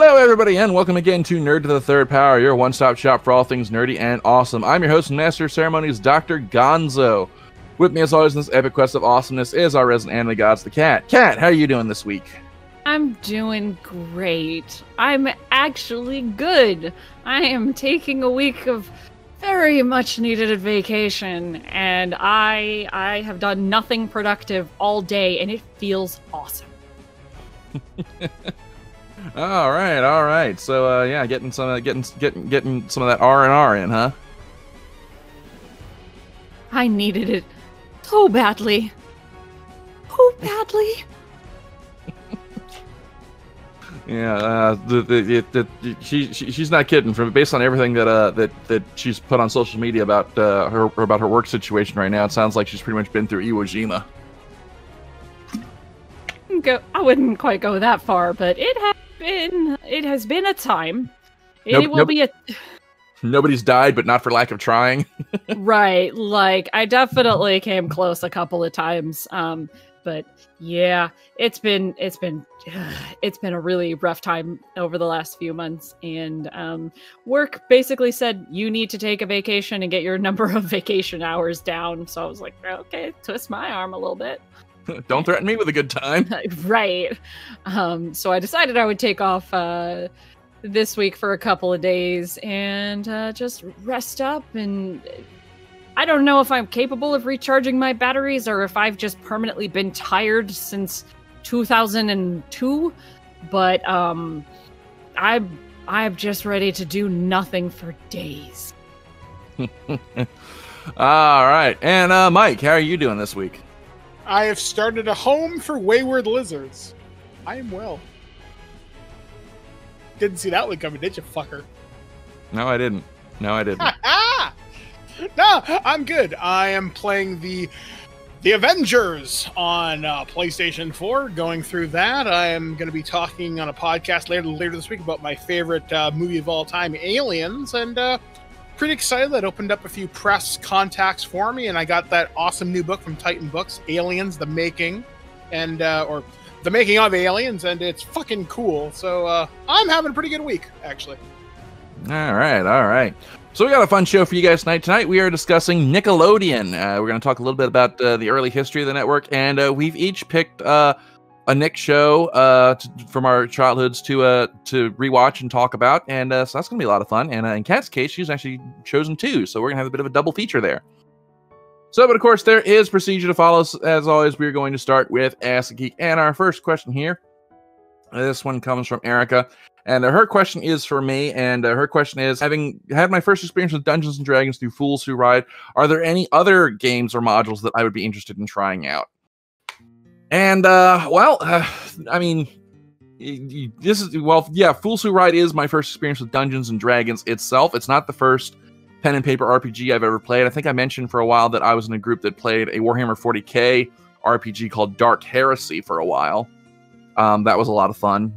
Hello, everybody, and welcome again to Nerd to the Third Power, your one-stop shop for all things nerdy and awesome. I'm your host and master of ceremonies, Dr. Gonzo. With me, as always, in this epic quest of awesomeness is our resident anime gods, the Cat. Cat, how are you doing this week? I'm doing great. I'm actually good. I am taking a week of very much needed vacation, and I have done nothing productive all day, and it feels awesome. All right. So, yeah, getting some of that R&R in, huh? I needed it so badly. So badly. Yeah, she's not kidding. From based on everything that she's put on social media about her work situation right now, it sounds like she's pretty much been through Iwo Jima. I wouldn't quite go that far, but it has been a time. Nobody's died, but not for lack of trying. Right, like I definitely came close a couple of times. But yeah, it's been a really rough time over the last few months, and work basically said you need to take a vacation and get your number of vacation hours down. So I was like, okay, twist my arm a little bit. Don't threaten me with a good time. Right. So I decided I would take off this week for a couple of days and just rest up. And I don't know if I'm capable of recharging my batteries or if I've just permanently been tired since 2002. But I'm just ready to do nothing for days. All right. And Mike, how are you doing this week? I have started a home for wayward lizards. I am well. Didn't see that one coming, did you, fucker? No, I didn't. No, I'm good. I am playing the Avengers on PlayStation 4, going through that. I am going to be talking on a podcast later this week about my favorite movie of all time, Aliens, and pretty excited. That opened up a few press contacts for me, and I got that awesome new book from Titan Books, Aliens: The Making, and or The Making of Aliens, and it's fucking cool. So I'm having a pretty good week, actually. All right. So we got a fun show for you guys tonight. Tonight we are discussing Nickelodeon. We're going to talk a little bit about the early history of the network, and we've each picked a Nick show from our childhoods to rewatch and talk about, and so that's going to be a lot of fun. And in Kat's case, she's actually chosen two, so we're going to have a bit of a double feature there. So, but of course, there is procedure to follow. As always, we're going to start with Ask a Geek, and our first question here, this one comes from Erica, and her question is for me, and her question is, having had my first experience with Dungeons & Dragons through Fools Who Ride, are there any other games or modules that I would be interested in trying out? And, I mean, Fools Who Ride is my first experience with Dungeons & Dragons itself. It's not the first pen and paper RPG I've ever played. I think I mentioned for a while that I was in a group that played a Warhammer 40k RPG called Dark Heresy for a while. That was a lot of fun.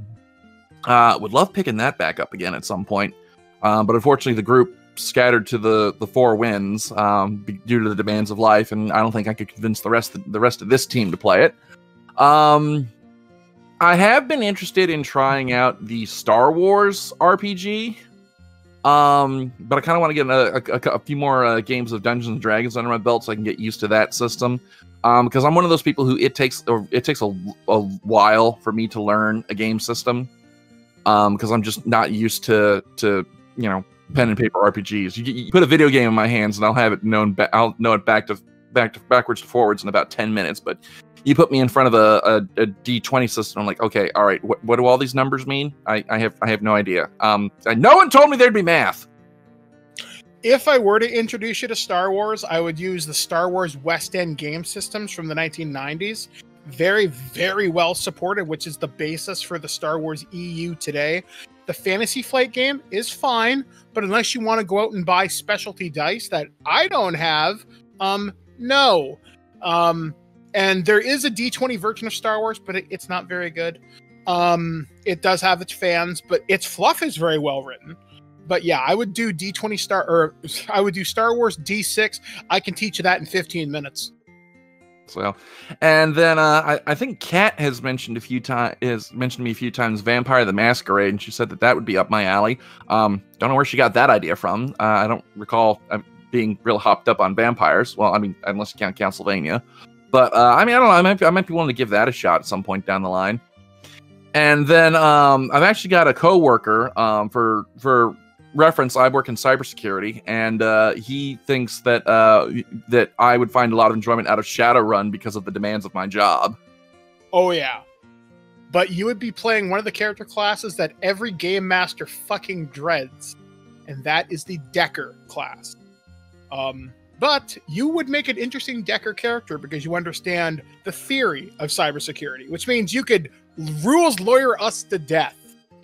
Would love picking that back up again at some point. But unfortunately, the group scattered to the four winds due to the demands of life, and I don't think I could convince the rest of this team to play it. I have been interested in trying out the Star Wars RPG, but I kind of want to get a few more games of Dungeons & Dragons under my belt so I can get used to that system. Because I'm one of those people who it takes a while for me to learn a game system, because I'm just not used to pen and paper RPGs. You put a video game in my hands and I'll have it I'll know it backwards to forwards in about 10 minutes. But you put me in front of a D20 system, I'm like, okay, all right, what do all these numbers mean? I have no idea. No one told me there'd be math. If I were to introduce you to Star Wars, I would use the Star Wars West End game systems from the 1990s. Very, very well supported, which is the basis for the Star Wars EU today. The Fantasy Flight game is fine, but unless you want to go out and buy specialty dice that I don't have, no. And there is a D20 version of Star Wars, but it's not very good. It does have its fans, but its fluff is very well written. But yeah, I would do I would do Star Wars D6. I can teach you that in 15 minutes. So, and then I think Kat has mentioned to me a few times Vampire the Masquerade, and she said that would be up my alley. Don't know where she got that idea from. I don't recall being real hopped up on vampires. Well, I mean, unless you count Castlevania. But I mean, I don't know. I might be willing to give that a shot at some point down the line. And then I've actually got a coworker for reference. I work in cybersecurity, and he thinks that that I would find a lot of enjoyment out of Shadowrun because of the demands of my job. Oh yeah, but you would be playing one of the character classes that every game master fucking dreads, and that is the Decker class. But you would make an interesting Decker character because you understand the theory of cybersecurity, which means you could rules lawyer us to death,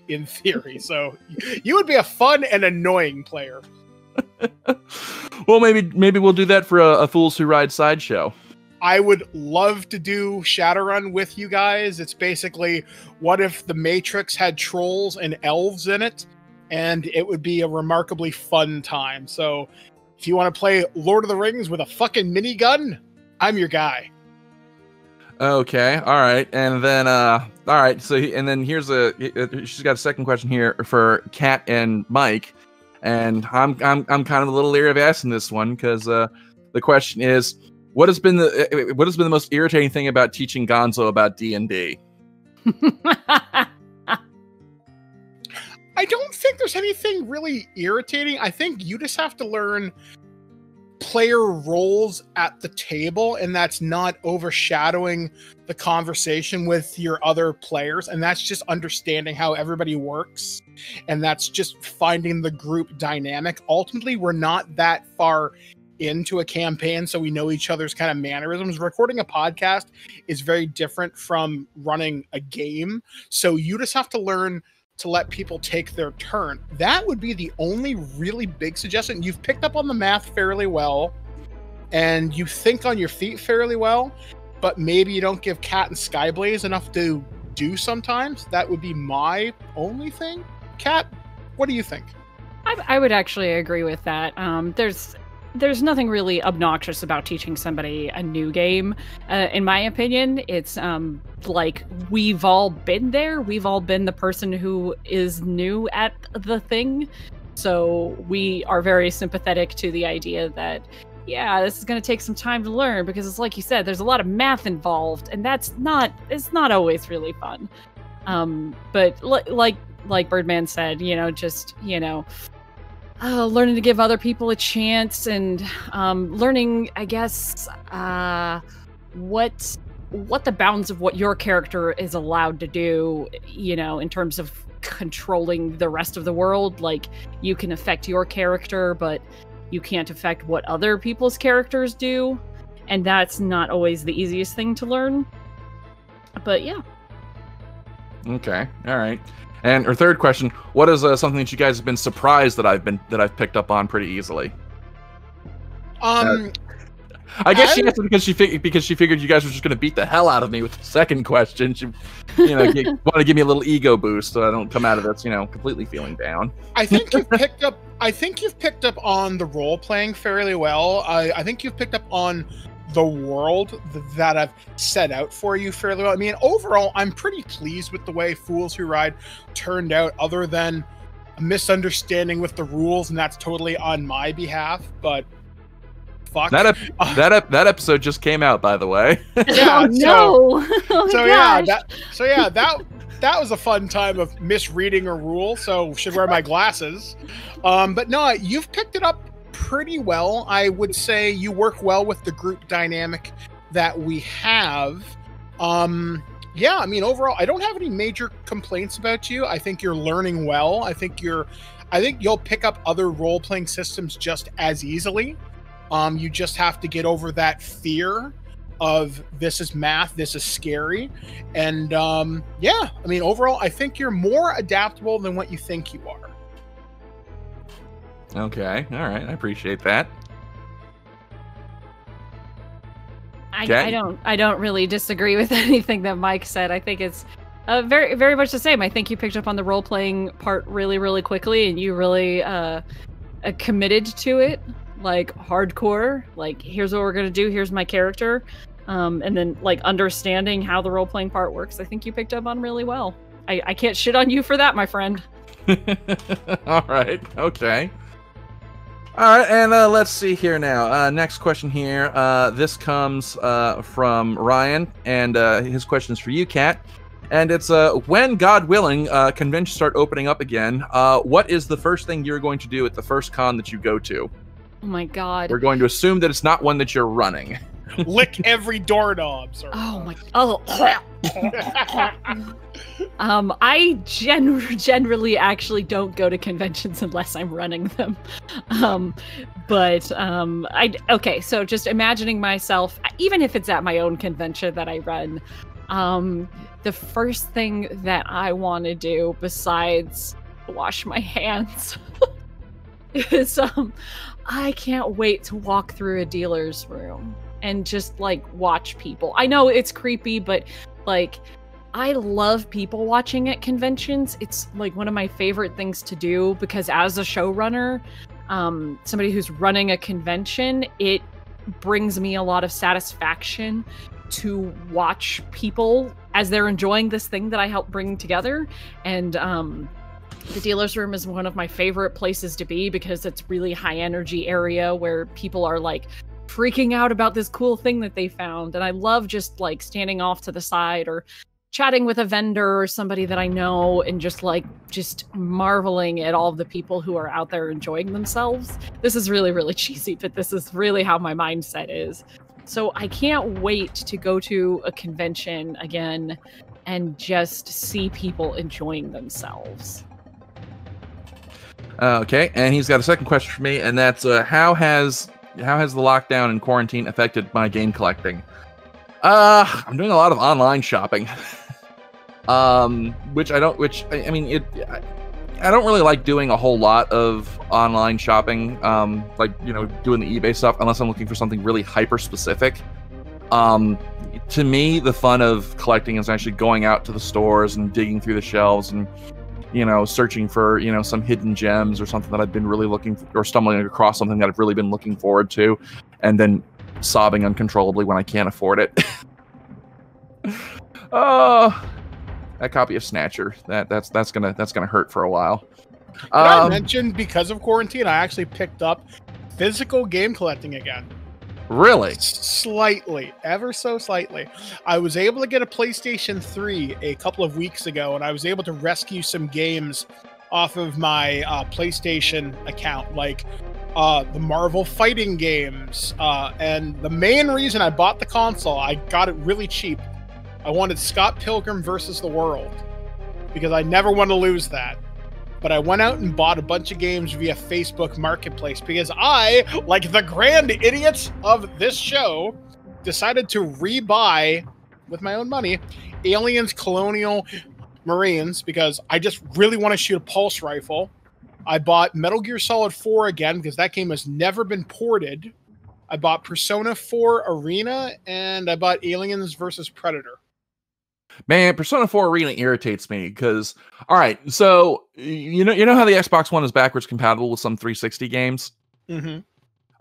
in theory. So you would be a fun and annoying player. Well, maybe we'll do that for a Fools Who Ride sideshow. I would love to do Shadowrun with you guys. It's basically, what if the Matrix had trolls and elves in it? And it would be a remarkably fun time. So if you want to play Lord of the Rings with a fucking minigun, I'm your guy. Okay, all right, and then all right. So and then she's got a second question here for Kat and Mike, and I'm kind of a little leery of asking this one because the question is, what has been the most irritating thing about teaching Gonzo about D&D? I don't think there's anything really irritating. I think you just have to learn player roles at the table, and that's not overshadowing the conversation with your other players, and that's just understanding how everybody works, and that's just finding the group dynamic. Ultimately, we're not that far into a campaign, so we know each other's kind of mannerisms. Recording a podcast is very different from running a game, so you just have to learn to let people take their turn. That would be the only really big suggestion. You've picked up on the math fairly well, and you think on your feet fairly well, but maybe you don't give Cat and Skyblaze enough to do sometimes. That would be my only thing. Cat, what do you think? I would actually agree with that. There's nothing really obnoxious about teaching somebody a new game. In my opinion, it's like we've all been there. We've all been the person who is new at the thing. So we are very sympathetic to the idea that, yeah, this is going to take some time to learn because it's like you said, there's a lot of math involved, and it's not always really fun. But like Birdman said, learning to give other people a chance and learning, I guess, what the bounds of what your character is allowed to do, in terms of controlling the rest of the world. Like, you can affect your character, but you can't affect what other people's characters do. And that's not always the easiest thing to learn. But yeah. Okay. All right. And our third question: what is something that you guys have been surprised that I've picked up on pretty easily? I guess she answered because she figured you guys were just going to beat the hell out of me with the second question. She, want to give me a little ego boost so I don't come out of this, completely feeling down. I think you've picked up on the role playing fairly well. I think you've picked up on the world that I've set out for you fairly well. I mean, overall, I'm pretty pleased with the way Fools Who Ride turned out, other than a misunderstanding with the rules, and that's totally on my behalf. But fuck, that episode just came out, by the way. Yeah, oh no! That was a fun time of misreading a rule. So should wear my glasses. But no, you've picked it up pretty well. I would say you work well with the group dynamic that we have. Yeah, I mean, overall, I don't have any major complaints about you. I think you're learning well. I think you'll pick up other role-playing systems just as easily. You just have to get over that fear of this is math, this is scary. And yeah, I mean, overall, I think you're more adaptable than what you think you are. Okay, all right, I appreciate that. I don't really disagree with anything that Mike said. I think it's very, very much the same. I think you picked up on the role-playing part really, really quickly, and you really committed to it, like hardcore. Like, here's what we're gonna do. Here's my character. And then like understanding how the role-playing part works, I think you picked up on really well. I can't shit on you for that, my friend. All right. Okay. All right, and let's see here now. Next question here. This comes from Ryan, and his question is for you, Kat. And it's, when, God willing, conventions start opening up again, what is the first thing you're going to do at the first con that you go to? Oh my God. We're going to assume that it's not one that you're running. Lick every doorknob. Sorry. Oh my. Oh. I generally actually don't go to conventions unless I'm running them. Okay, so just imagining myself, even if it's at my own convention that I run, the first thing that I want to do besides wash my hands is I can't wait to walk through a dealer's room and just like watch people. I know it's creepy, but like I love people watching at conventions. It's like one of my favorite things to do because as a showrunner, somebody who's running a convention, it brings me a lot of satisfaction to watch people as they're enjoying this thing that I help bring together. And the dealer's room is one of my favorite places to be because it's really high energy area where people are like freaking out about this cool thing that they found. And I love just like standing off to the side or chatting with a vendor or somebody that I know and just marveling at all of the people who are out there enjoying themselves. This is really, really cheesy, but this is really how my mindset is. So I can't wait to go to a convention again and just see people enjoying themselves. Okay, and he's got a second question for me, and that's how has the lockdown and quarantine affected my game collecting? I'm doing a lot of online shopping, I don't really like doing a whole lot of online shopping, like, you know, doing the eBay stuff, unless I'm looking for something really hyper specific. To me, the fun of collecting is actually going out to the stores and digging through the shelves and, you know, searching for, you know, some hidden gems or something that I've been really looking for, or stumbling across something that I've really been looking forward to, and then sobbing uncontrollably when I can't afford it. Oh, that copy of Snatcher, that's gonna hurt for a while. I mentioned because of quarantine, I actually picked up physical game collecting again. Really? Slightly, ever so slightly. I was able to get a PlayStation 3 a couple of weeks ago, and I was able to rescue some games off of my PlayStation account, like the Marvel fighting games. And the main reason I bought the console, I got it really cheap. I wanted Scott Pilgrim versus the World, because I never want to lose that. But I went out and bought a bunch of games via Facebook Marketplace because I, like the grand idiots of this show, decided to rebuy, with my own money, Aliens Colonial Marines because I just really want to shoot a pulse rifle. I bought Metal Gear Solid 4 again because that game has never been ported. I bought Persona 4 Arena, and I bought Aliens vs. Predator. Man, Persona 4 Arena irritates me because, all right, so you know how the Xbox One is backwards compatible with some 360 games? Mm-hmm.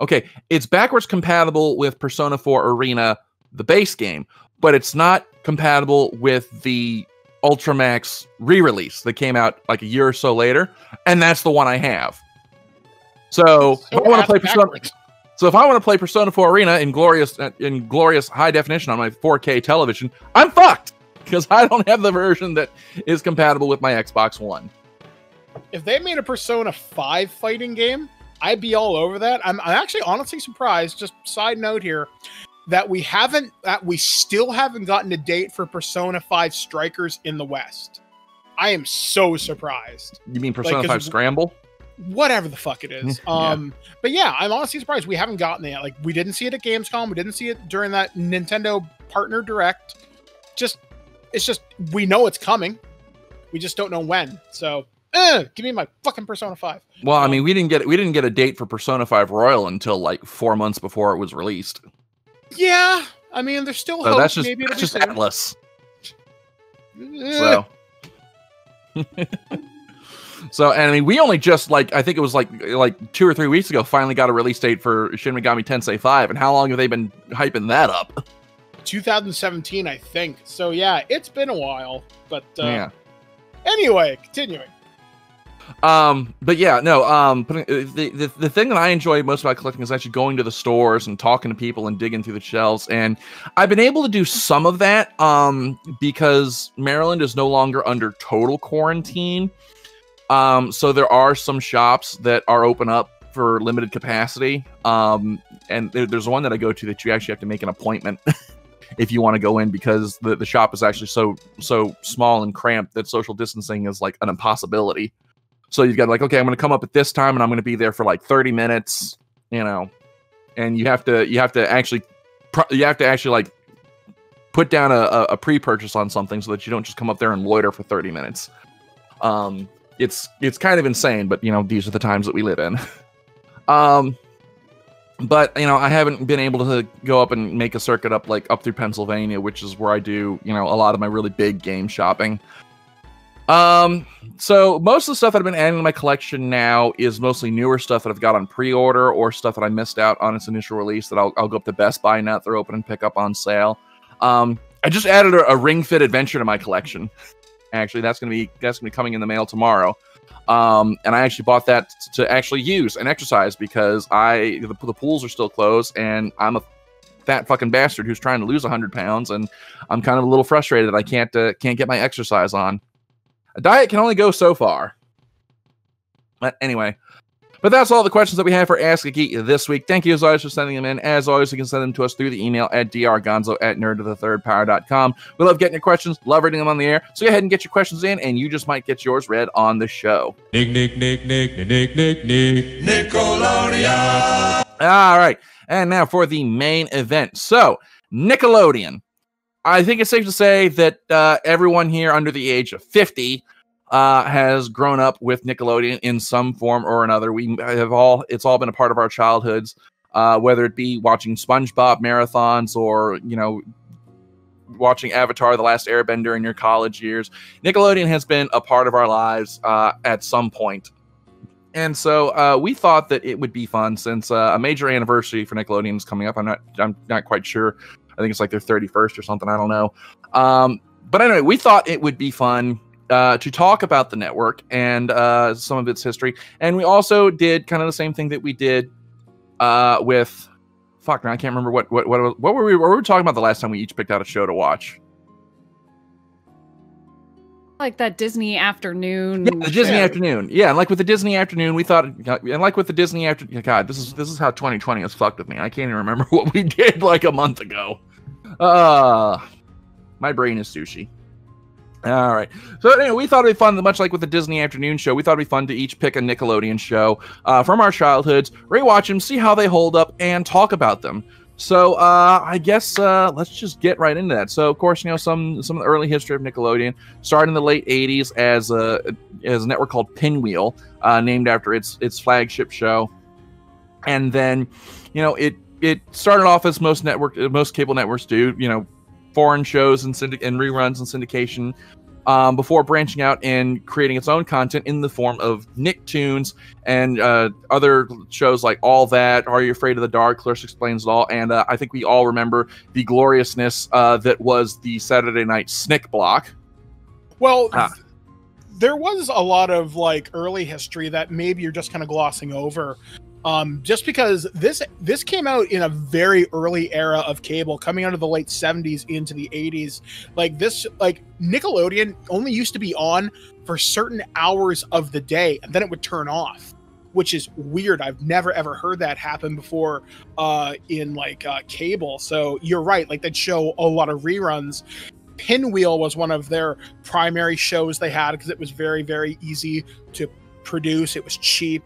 Okay, it's backwards compatible with Persona 4 Arena, the base game, but it's not compatible with the Ultramax re-release that came out like a year or so later, and that's the one I have. So if I want to play Persona 4 Arena in glorious high definition on my 4K television, I'm fucked because I don't have the version that is compatible with my Xbox One. If they made a Persona 5 fighting game, I'd be all over that. I'm actually honestly surprised, just side note here, that we still haven't gotten a date for Persona 5 Strikers in the West. I am so surprised. You mean Persona 5 Scramble? Whatever the fuck it is. Yeah. But yeah, I'm honestly surprised we haven't gotten it. Like, we didn't see it at Gamescom. We didn't see it during that Nintendo Partner Direct. It's just, we know it's coming. We just don't know when. So, give me my fucking Persona 5. Well, I mean, we didn't get a date for Persona 5 Royal until like 4 months before it was released. Yeah, I mean, there's still hope. That's Maybe that's just Atlas. So. So, and I mean, we only just I think it was like 2 or 3 weeks ago, finally got a release date for Shin Megami Tensei 5, and how long have they been hyping that up? 2017, I think. So yeah, it's been a while. But Yeah. anyway, continuing. But yeah, no, the thing that I enjoy most about collecting is actually going to the stores and talking to people and digging through the shelves. And I've been able to do some of that, because Maryland is no longer under total quarantine. So there are some shops that are open up for limited capacity. And there's one that I go to that you actually have to make an appointment if you want to go in, because the shop is actually so small and cramped that social distancing is like an impossibility. So you've got like, okay, I'm going to come up at this time and I'm going to be there for like 30 minutes, and you have to actually like put down a pre-purchase on something so that you don't just come up there and loiter for 30 minutes. It's kind of insane, but these are the times that we live in. But I haven't been able to go up and make a circuit up through Pennsylvania, which is where I do, a lot of my really big game shopping. So most of the stuff that I've been adding to my collection now is mostly newer stuff that I've got on pre-order or stuff that I missed out on its initial release that I'll go up to Best Buy now that they're open and pick up on sale. I just added a Ring Fit Adventure to my collection. Actually, that's gonna be coming in the mail tomorrow. And I actually bought that to actually use and exercise because the pools are still closed and I'm a fat fucking bastard who's trying to lose 100 pounds, and I'm kind of a little frustrated that I can't get my exercise on. A diet can only go so far. But anyway, that's all the questions that we have for Ask a Geek this week. Thank you as always for sending them in. As always, you can send them to us through the email at drgonzo@nerdofthethirdpower.com. We love getting your questions, love reading them on the air. So go ahead and get your questions in, and you just might get yours read on the show. Nickelodeon. All right, and now for the main event. So, Nickelodeon. I think it's safe to say that everyone here under the age of 50 has grown up with Nickelodeon in some form or another. It's all been a part of our childhoods, whether it be watching SpongeBob marathons or, watching Avatar: The Last Airbender in your college years. Nickelodeon has been a part of our lives at some point. And so we thought that it would be fun, since a major anniversary for Nickelodeon is coming up. I'm not quite sure. I think it's like their 31st or something. I don't know. But anyway, we thought it would be fun to talk about the network and some of its history. And we also did kind of the same thing that we did with... Fuck, man, I can't remember what were we talking about the last time we each picked out a show to watch. Like that Disney afternoon. Yeah, the Disney afternoon. Yeah, and like with the Disney afternoon, we thought, and like with the Disney afternoon, God, this is how 2020 has fucked with me. I can't even remember what we did like a month ago. My brain is sushi. All right. So anyway, we thought it'd be fun, much like with the Disney afternoon show, we thought it'd be fun to each pick a Nickelodeon show from our childhoods, rewatch them, see how they hold up, and talk about them. So I guess let's just get right into that. So of course, some of the early history of Nickelodeon started in the late 80s as a network called Pinwheel, named after its flagship show. And then, it started off as most cable networks do, foreign shows and reruns and syndication, before branching out and creating its own content in the form of Nicktoons and other shows like All That, Are You Afraid of the Dark, Clarissa Explains It All, and I think we all remember the gloriousness that was the Saturday night Snick Block. Well, there was a lot of early history that maybe you're just kind of glossing over. Just because this came out in a very early era of cable, coming out of the late 70s into the 80s. Nickelodeon only used to be on for certain hours of the day, and then it would turn off, which is weird. I've never ever heard that happen before in cable. So you're right, they'd show a lot of reruns. Pinwheel was one of their primary shows they had because it was very, very easy to produce. It was cheap.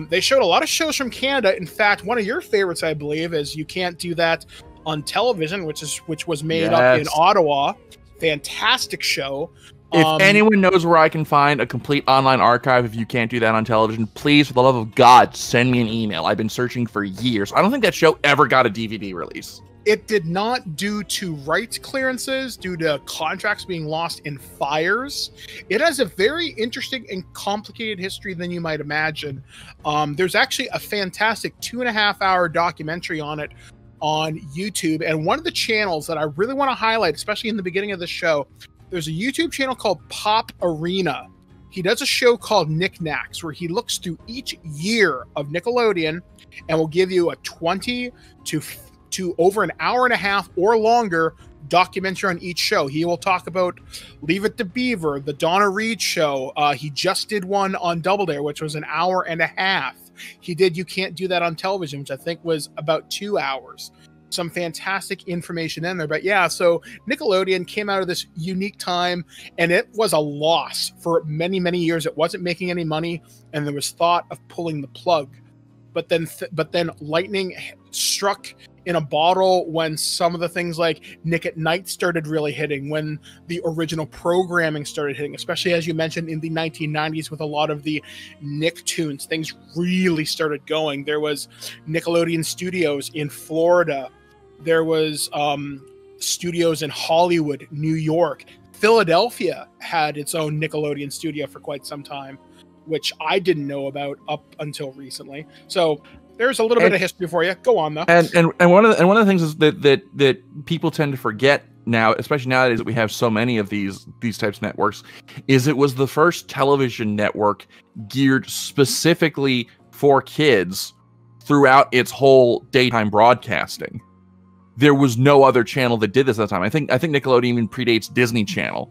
They showed a lot of shows from Canada. In fact, one of your favorites, I believe, is You Can't Do That on Television, which was made up in Ottawa. Fantastic show. If anyone knows where I can find a complete online archive of You Can't Do That on Television, please, for the love of God, send me an email. I've been searching for years. I don't think that show ever got a DVD release. It did not, due to rights clearances, due to contracts being lost in fires. It has a very interesting and complicated history than you might imagine. There's actually a fantastic 2.5-hour documentary on it on YouTube. And one of the channels that I really want to highlight, especially in the beginning of the show, there's a YouTube channel called Pop Arena. He does a show called Knickknacks, where he looks through each year of Nickelodeon and will give you a 20 to over an hour and a half or longer documentary on each show. He will talk about Leave It to Beaver, the Donna Reed show. He just did one on Double Dare, which was an hour and a half. He did You Can't Do That on Television, which I think was about 2 hours. Some fantastic information in there. But yeah, so Nickelodeon came out of this unique time, and it was a loss for many, many years. It wasn't making any money, and there was thought of pulling the plug. But then lightning struck in a bottle when some of the things like Nick at Night started really hitting, when the original programming started hitting, especially as you mentioned in the 1990s with a lot of the Nicktoons. Things really started going. There was Nickelodeon Studios in Florida. There was studios in Hollywood, New York. Philadelphia had its own Nickelodeon studio for quite some time, which I didn't know about up until recently. So there's a little bit of history for you. Go on though. And one of the things is that people tend to forget now, especially nowadays that we have so many of these types of networks, is it was the first television network geared specifically for kids throughout its whole daytime broadcasting. There was no other channel that did this at the time. I think Nickelodeon even predates Disney Channel,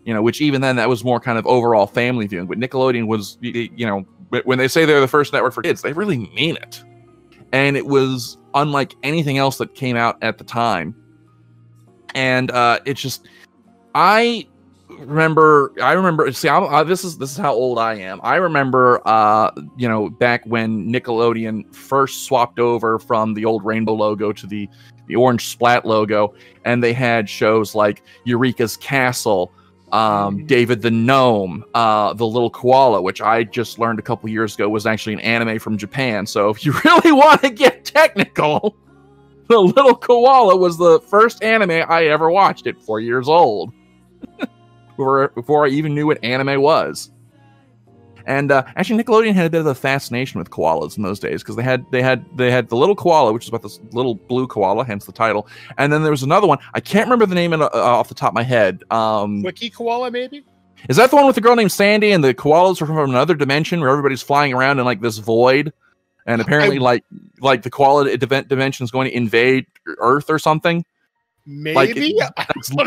which even then that was more kind of overall family viewing. But Nickelodeon was, when they say they're the first network for kids, they really mean it. And it was unlike anything else that came out at the time. And it's just, I remember. See, this is how old I am. I remember, back when Nickelodeon first swapped over from the old rainbow logo to the orange splat logo, and they had shows like Eureka's Castle, David the Gnome, the Little Koala, which I just learned a couple years ago was actually an anime from Japan. So if you really want to get technical, the Little Koala was the first anime I ever watched at 4 years old. Before I even knew what anime was. And actually, Nickelodeon had a bit of a fascination with koalas in those days, because they had the Little Koala, which is about this little blue koala, hence the title. And then there was another one. I can't remember the name off the top of my head. Wiki Koala, maybe? Is that the one with the girl named Sandy and the koalas are from another dimension where everybody's flying around in like this void? And apparently, like the koala dimension is going to invade Earth or something. Maybe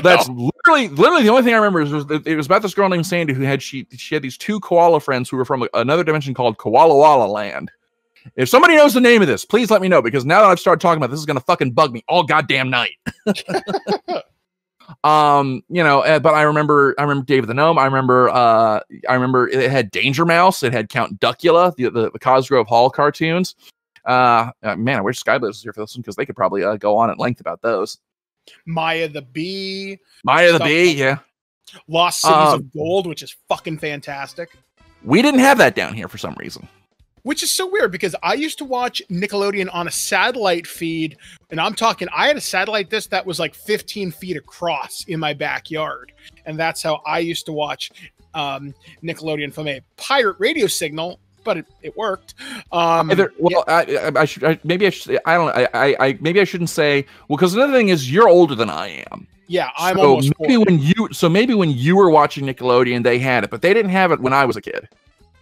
that's literally the only thing I remember is it was about this girl named Sandy who had these two koala friends who were from another dimension called Koala Walla Land. If somebody knows the name of this, please let me know, because now that I've started talking about this, is going to fucking bug me all goddamn night. But I remember David the Gnome. I remember it had Danger Mouse. It had Count Duckula, the Cosgrove Hall cartoons. Man, I wish Skyblaze was here for this one, because they could probably go on at length about those. Maya the Bee. Yeah. Lost Cities of Gold, which is fucking fantastic. We didn't have that down here for some reason. Which is so weird, because I used to watch Nickelodeon on a satellite feed, and I had a satellite disc that was like 15 feet across in my backyard. And that's how I used to watch Nickelodeon from a pirate radio signal, but it worked. Maybe I shouldn't say, well, because another thing is you're older than I am. Yeah, I'm almost 40. Maybe when you were watching Nickelodeon, they had it, but they didn't have it when I was a kid.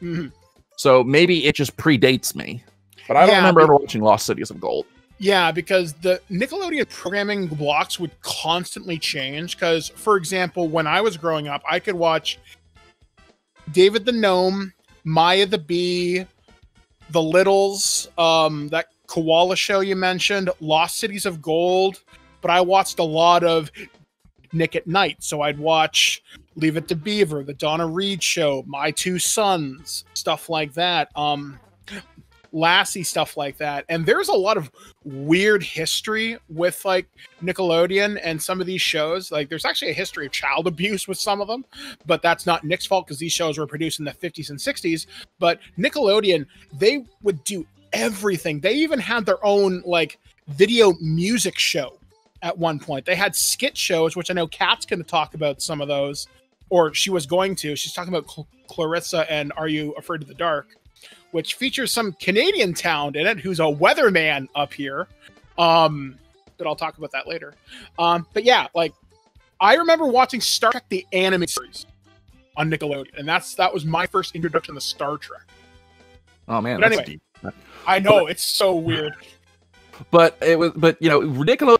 Mm-hmm. So maybe it just predates me. But I don't remember ever watching Lost Cities of Gold. Yeah, because the Nickelodeon programming blocks would constantly change. Because, for example, when I was growing up, I could watch David the Gnome, Maya the Bee, The Littles, that koala show you mentioned, Lost Cities of Gold, but I watched a lot of Nick at Night, so I'd watch Leave It to Beaver, the Donna Reed show, My Two Sons, stuff like that, Lassie, stuff like that. And there's a lot of weird history with like Nickelodeon and some of these shows. Like there's actually a history of child abuse with some of them, but that's not Nick's fault, because these shows were produced in the 50s and 60s. But Nickelodeon, they would do everything. They even had their own like video music show at one point. They had skit shows, which I know Kat's going to talk about some of those, or she was going to. She's talking about Clarissa and Are You Afraid of the Dark, which features some Canadian talent in it who's a weatherman up here. But I'll talk about that later. But yeah, like I remember watching Star Trek the animated series on Nickelodeon, and that was my first introduction to Star Trek. Oh man, but that's anyway, deep. I know it's so weird. But Nickelodeon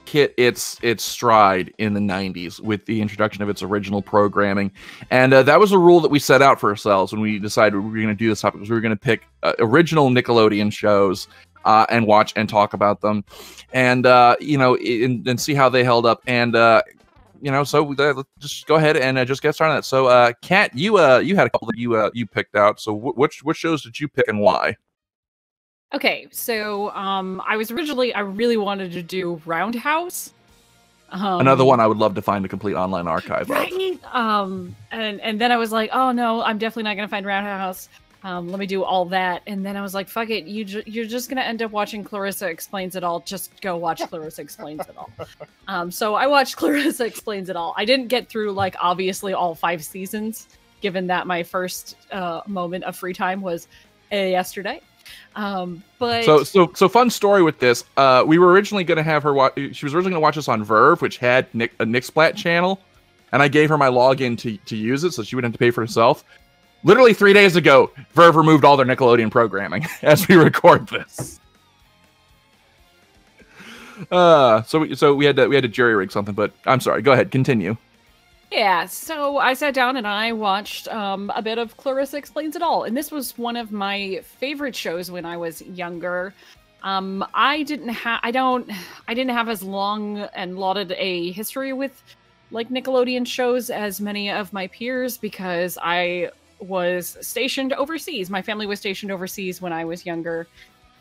hit its stride in the 90s with the introduction of its original programming, and that was a rule that we set out for ourselves when we decided we were going to do this topic. Was we were going to pick original Nickelodeon shows and watch and talk about them, and and see how they held up. And so let's just go ahead and just get started on that. So, Kat, you had a couple that you picked out. So, which shows did you pick and why? Okay, so I really wanted to do Roundhouse. Another one I would love to find a complete online archive right? of. And then I was like, oh no, I'm definitely not gonna find Roundhouse. Let me do all that. And then I was like, fuck it, you're just gonna end up watching Clarissa Explains It All. Just go watch Clarissa Explains It All. So I watched Clarissa Explains It All. I didn't get through like obviously all 5 seasons, given that my first moment of free time was yesterday. But so fun story with this. We were originally going to have her watch. She was originally going to watch us on Verve, which had a Nicksplat channel, and I gave her my login to use it, so she wouldn't have to pay for herself. Literally 3 days ago, Verve removed all their Nickelodeon programming as we record this. So we had to jury rig something, but I'm sorry. Go ahead, continue. Yeah, so I sat down and I watched a bit of Clarissa Explains It All, and this was one of my favorite shows when I was younger. I didn't have as long and lauded a history with like Nickelodeon shows as many of my peers because I was stationed overseas. My family was stationed overseas when I was younger,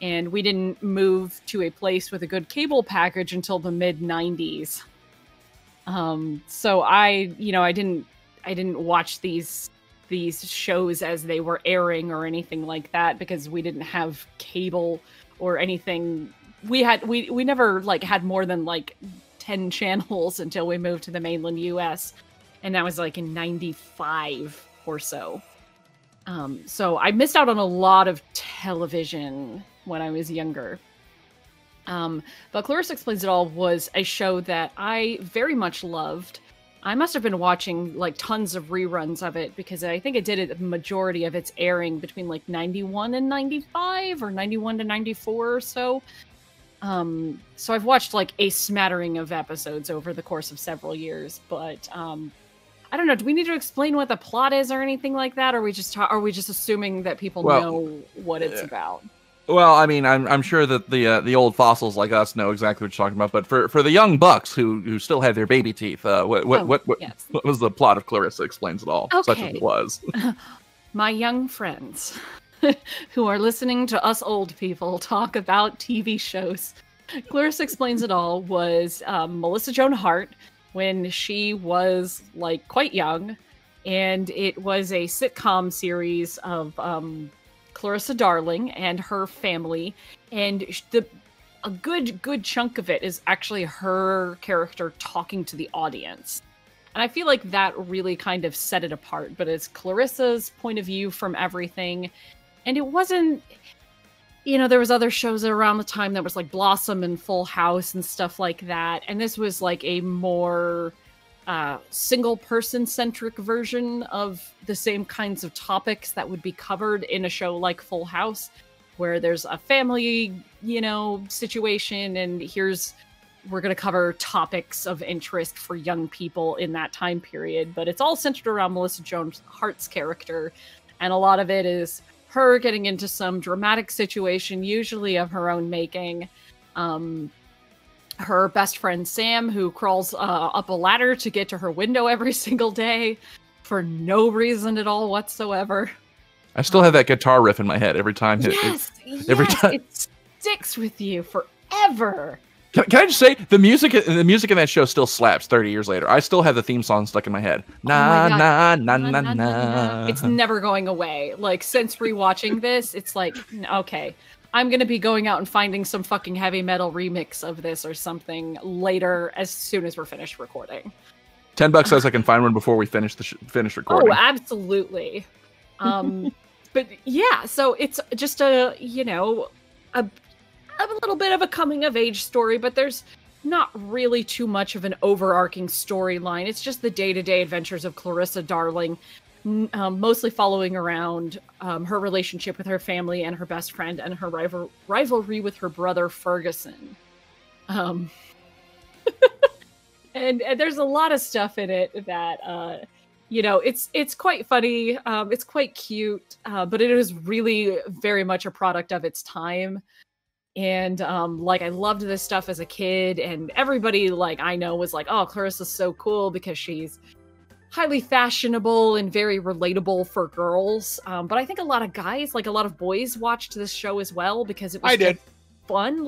and we didn't move to a place with a good cable package until the mid-90s. So I didn't watch these shows as they were airing or anything like that because we didn't have cable or anything. We never like had more than like 10 channels until we moved to the mainland US, and that was like in 95 or so. So I missed out on a lot of television when I was younger. But Clarissa Explains It All was a show that I very much loved. I must have been watching like tons of reruns of it because I think it did a majority of its airing between like 91 and 95 or 91 to 94 or so. So I've watched like a smattering of episodes over the course of several years, but I don't know. Do we need to explain what the plot is or anything like that? Or are we just assuming that people know what it's about? Well, I mean, I'm sure that the old fossils like us know exactly what you're talking about, but for the young bucks who still have their baby teeth, what was the plot of Clarissa Explains It All, such as it was? My young friends who are listening to us old people talk about TV shows. Clarissa Explains It All was Melissa Joan Hart when she was like quite young, and it was a sitcom series of Clarissa Darling and her family, and a good chunk of it is actually her character talking to the audience. And I feel like that really kind of set it apart, but it's Clarissa's point of view from everything. And it wasn't, there was other shows around the time that was like Blossom and Full House and stuff like that. And this was like a more single person centric version of the same kinds of topics that would be covered in a show like Full House, where there's a family, situation, and we're going to cover topics of interest for young people in that time period. But it's all centered around Melissa Joan Hart's character, and a lot of it is her getting into some dramatic situation, usually of her own making. Her best friend Sam, who crawls up a ladder to get to her window every single day for no reason at all whatsoever. I still have that guitar riff in my head every time. Every time it sticks with you forever. Can I just say the music in that show still slaps 30 years later. I still have the theme song stuck in my head. Na na na na na. It's never going away. Like since rewatching this, it's like okay. I'm going to be going out and finding some fucking heavy metal remix of this or something later as soon as we're finished recording. $10 says I can find one before we finish recording. Oh, absolutely. But yeah, so it's just a a little bit of a coming of age story, but there's not really too much of an overarching storyline. It's just the day-to-day adventures of Clarissa Darling, mostly following around her relationship with her family and her best friend, and her rivalry with her brother Ferguson. And there's a lot of stuff in it that it's quite funny, it's quite cute, but it is really very much a product of its time. And I loved this stuff as a kid, and everybody I know was like, oh, Clarissa's so cool because she's highly fashionable and very relatable for girls. But I think a lot of guys, a lot of boys, watched this show as well because it was just fun.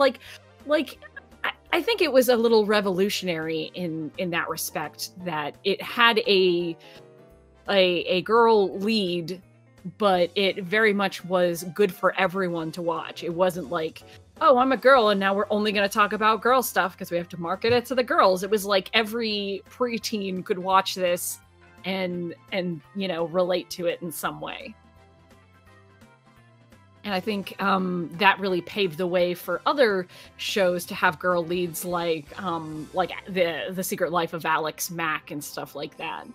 I think it was a little revolutionary in that respect, that it had a girl lead, but it very much was good for everyone to watch. It wasn't like, oh, I'm a girl and now we're only going to talk about girl stuff because we have to market it to the girls. It was like every preteen could watch this and relate to it in some way. And I think that really paved the way for other shows to have girl leads, like the Secret Life of Alex Mack and stuff like that.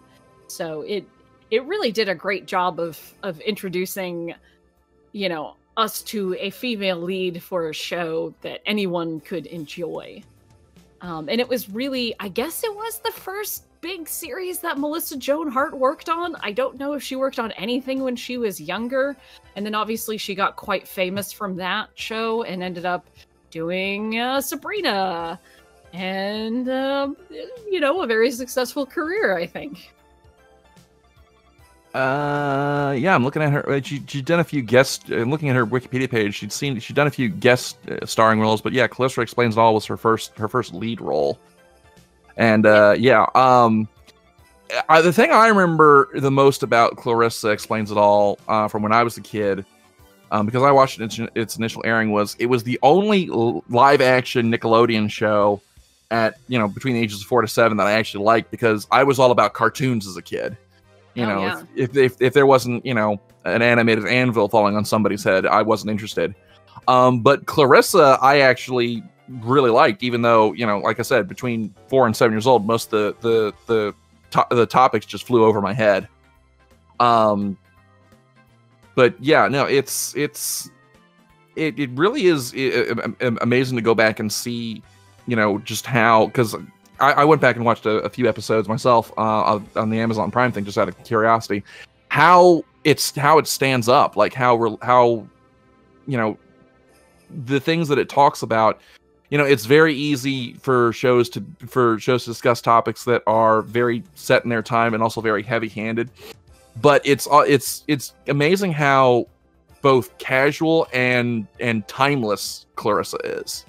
So it really did a great job of introducing, us to a female lead for a show that anyone could enjoy. And it was really, I guess it was the first big series that Melissa Joan Hart worked on. I don't know if she worked on anything when she was younger. And then obviously she got quite famous from that show and ended up doing Sabrina. And, a very successful career, I think. Yeah, I'm looking at her. She's done a few guest. I'm looking at her Wikipedia page. She'd done a few guest starring roles, but yeah, Clarissa Explains It All was her first lead role. And the thing I remember the most about Clarissa Explains It All from when I was a kid, because I watched its initial airing, was it was the only live action Nickelodeon show at between the ages of 4 to 7 that I actually liked, because I was all about cartoons as a kid. If there wasn't, an animated anvil falling on somebody's head, I wasn't interested. But Clarissa, I actually really liked, even though, like I said, between 4 and 7 years old, most of the topics just flew over my head. But yeah, no, it really is amazing to go back and see, just how, because I went back and watched a few episodes myself on the Amazon Prime thing, just out of curiosity, how it stands up, like how the things that it talks about. It's very easy for shows to discuss topics that are very set in their time and also very heavy-handed. But it's amazing how both casual and timeless Clarissa is.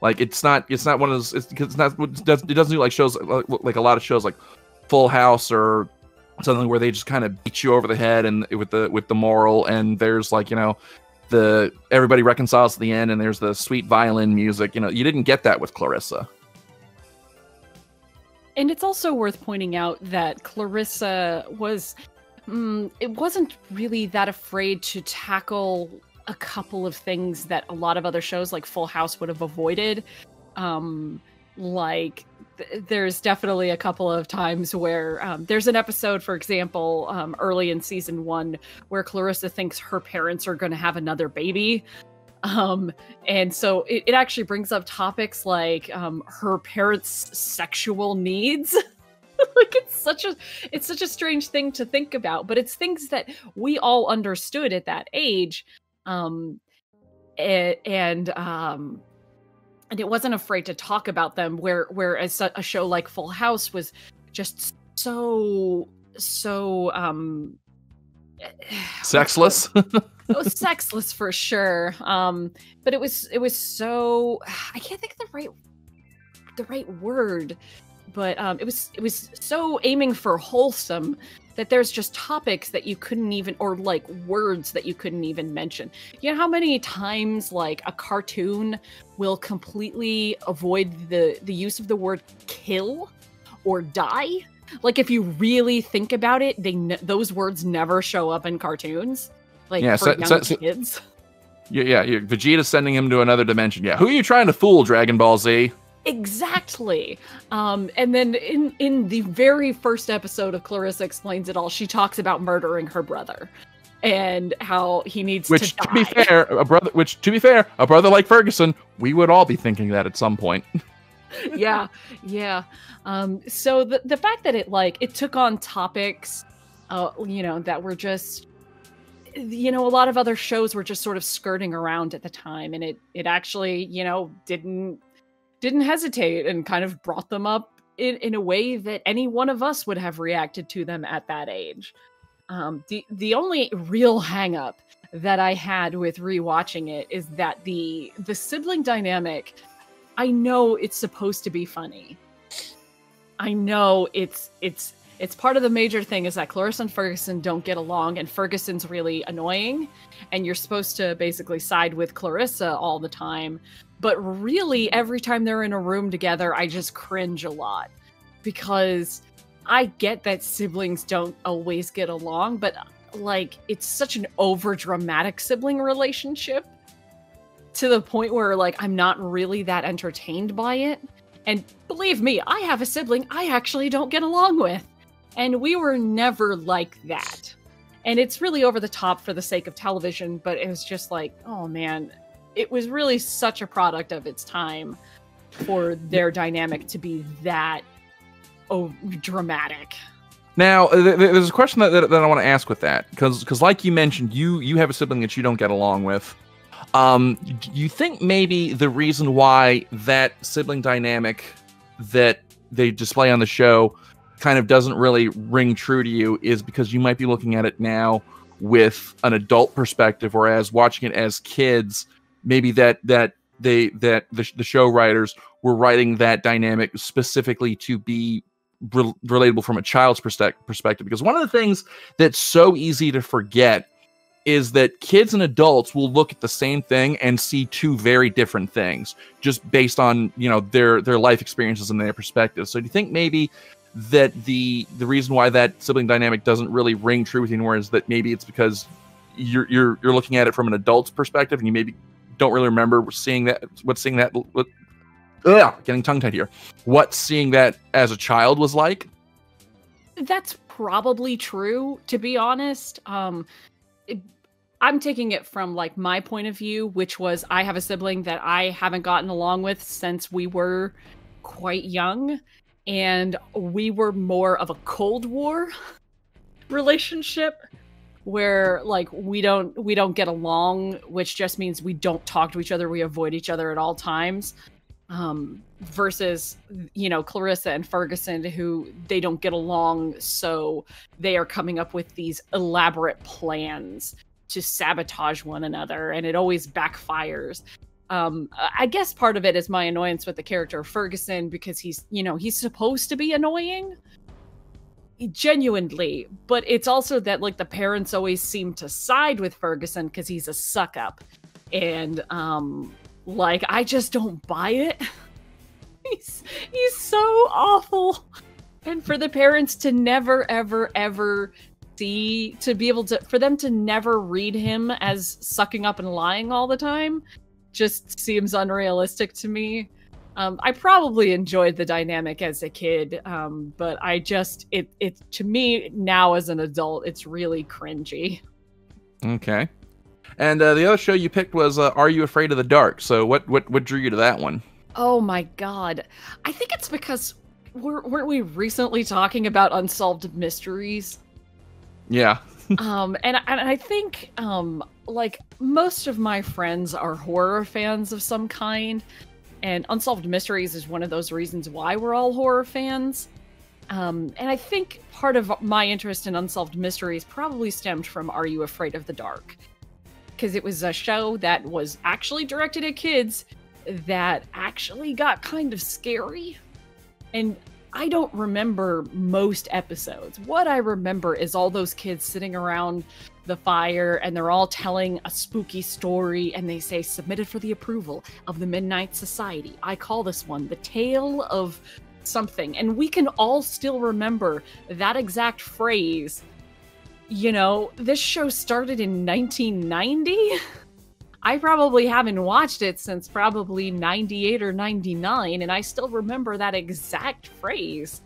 Like it's not one of those. It doesn't do like shows like a lot of shows like Full House or something where they just kind of beat you over the head and with the moral, and there's everybody reconciles at the end and there's the sweet violin music. You didn't get that with Clarissa. And it's also worth pointing out that Clarissa wasn't really that afraid to tackle a couple of things that a lot of other shows like Full House would have avoided. There's definitely a couple of times where there's an episode, for example, early in season 1, where Clarissa thinks her parents are going to have another baby. And so it actually brings up topics like her parents' sexual needs. It's such a strange thing to think about, but it's things that we all understood at that age. And it wasn't afraid to talk about them, whereas a show like Full House was just so sexless. It was sexless for sure. But it was so, I can't think of the right word, but it was so aiming for wholesome that there's just topics that you couldn't even, or like words that you couldn't even mention. You know how many times like a cartoon will completely avoid the use of the word kill or die? Like if you really think about it, those words never show up in cartoons. Like for young kids. Vegeta's sending him to another dimension. Yeah, who are you trying to fool, Dragon Ball Z? Exactly. And then in the very first episode of Clarissa Explains It All, she talks about murdering her brother and how he needs to die. To be fair, a brother like Ferguson, we would all be thinking that at some point. Yeah. So the fact that it took on topics, that were just, a lot of other shows were just sort of skirting around at the time, and it actually, didn't hesitate and kind of brought them up in a way that any one of us would have reacted to them at that age. The only real hang up that I had with rewatching it is that the sibling dynamic, I know it's supposed to be funny. I know it's part of the major thing is that Clarissa and Ferguson don't get along, and Ferguson's really annoying, and you're supposed to basically side with Clarissa all the time. But really, every time they're in a room together, I just cringe a lot. Because I get that siblings don't always get along, but it's such an over-dramatic sibling relationship to the point where I'm not really that entertained by it. And believe me, I have a sibling I actually don't get along with. And we were never like that. And it's really over the top for the sake of television, but it was just oh man, it was really such a product of its time for their dynamic to be that dramatic. Now, there's a question that I want to ask with that, because like you mentioned, you have a sibling that you don't get along with. You think maybe the reason why that sibling dynamic that they display on the show kind of doesn't really ring true to you is because you might be looking at it now with an adult perspective, whereas watching it as kids, maybe the show writers were writing that dynamic specifically to be relatable from a child's perspective. Because one of the things that's so easy to forget is that kids and adults will look at the same thing and see two very different things just based on their life experiences and their perspectives. So do you think maybe that the reason why that sibling dynamic doesn't really ring true with you anymore is that maybe it's because you're looking at it from an adult's perspective, and you maybe don't really remember seeing that getting tongue-tied here, what seeing that as a child was like? That's probably true, to be honest. I'm taking it from my point of view, which was I have a sibling that I haven't gotten along with since we were quite young, and we were more of a Cold War relationship where we don't get along, which just means we don't talk to each other, we avoid each other at all times. Versus Clarissa and Ferguson, who they don't get along, so they are coming up with these elaborate plans to sabotage one another, and it always backfires. I guess part of it is my annoyance with the character of Ferguson, because he's supposed to be annoying, genuinely, but it's also that the parents always seem to side with Ferguson because he's a suck up, and I just don't buy it. He's so awful. And for the parents to never, ever, ever for them to never read him as sucking up and lying all the time just seems unrealistic to me. I probably enjoyed the dynamic as a kid, but it to me now as an adult, it's really cringy. Okay. And the other show you picked was Are You Afraid of the Dark? So what drew you to that one? Oh my god. I think it's because weren't we recently talking about unsolved mysteries? Yeah. And I think most of my friends are horror fans of some kind, and Unsolved Mysteries is one of those reasons why we're all horror fans. And I think part of my interest in Unsolved Mysteries probably stemmed from Are You Afraid of the Dark? Because it was a show that was actually directed at kids that actually got kind of scary. And I don't remember most episodes. What I remember is all those kids sitting around the fire, and they're all telling a spooky story, and they say, submitted for the approval of the Midnight Society. I call this one The Tale of something. And we can all still remember that exact phrase. This show started in 1990. I probably haven't watched it since probably 98 or 99, and I still remember that exact phrase.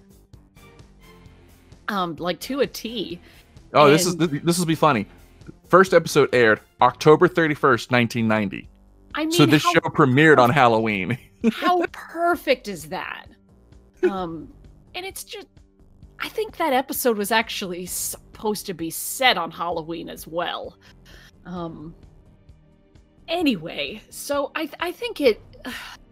Like to a T. Oh, And this will be funny. First episode aired October 31st, 1990. I mean, So this show premiered on Halloween. how perfect is that? And it's just, I think that episode was actually supposed to be set on Halloween as well. Anyway, so I think it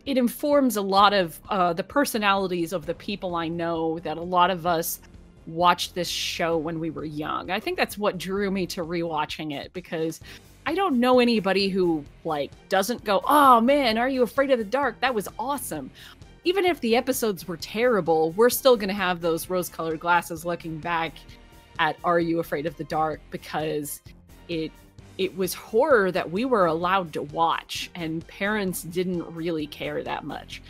informs a lot of the personalities of the people I know, that a lot of us watched this show when we were young. I think that's what drew me to rewatching it, because I don't know anybody who like doesn't go, "Oh man, Are You Afraid of the Dark? That was awesome." Even if the episodes were terrible, we're still going to have those rose-colored glasses looking back at Are You Afraid of the Dark, because it was horror that we were allowed to watch, and parents didn't really care that much.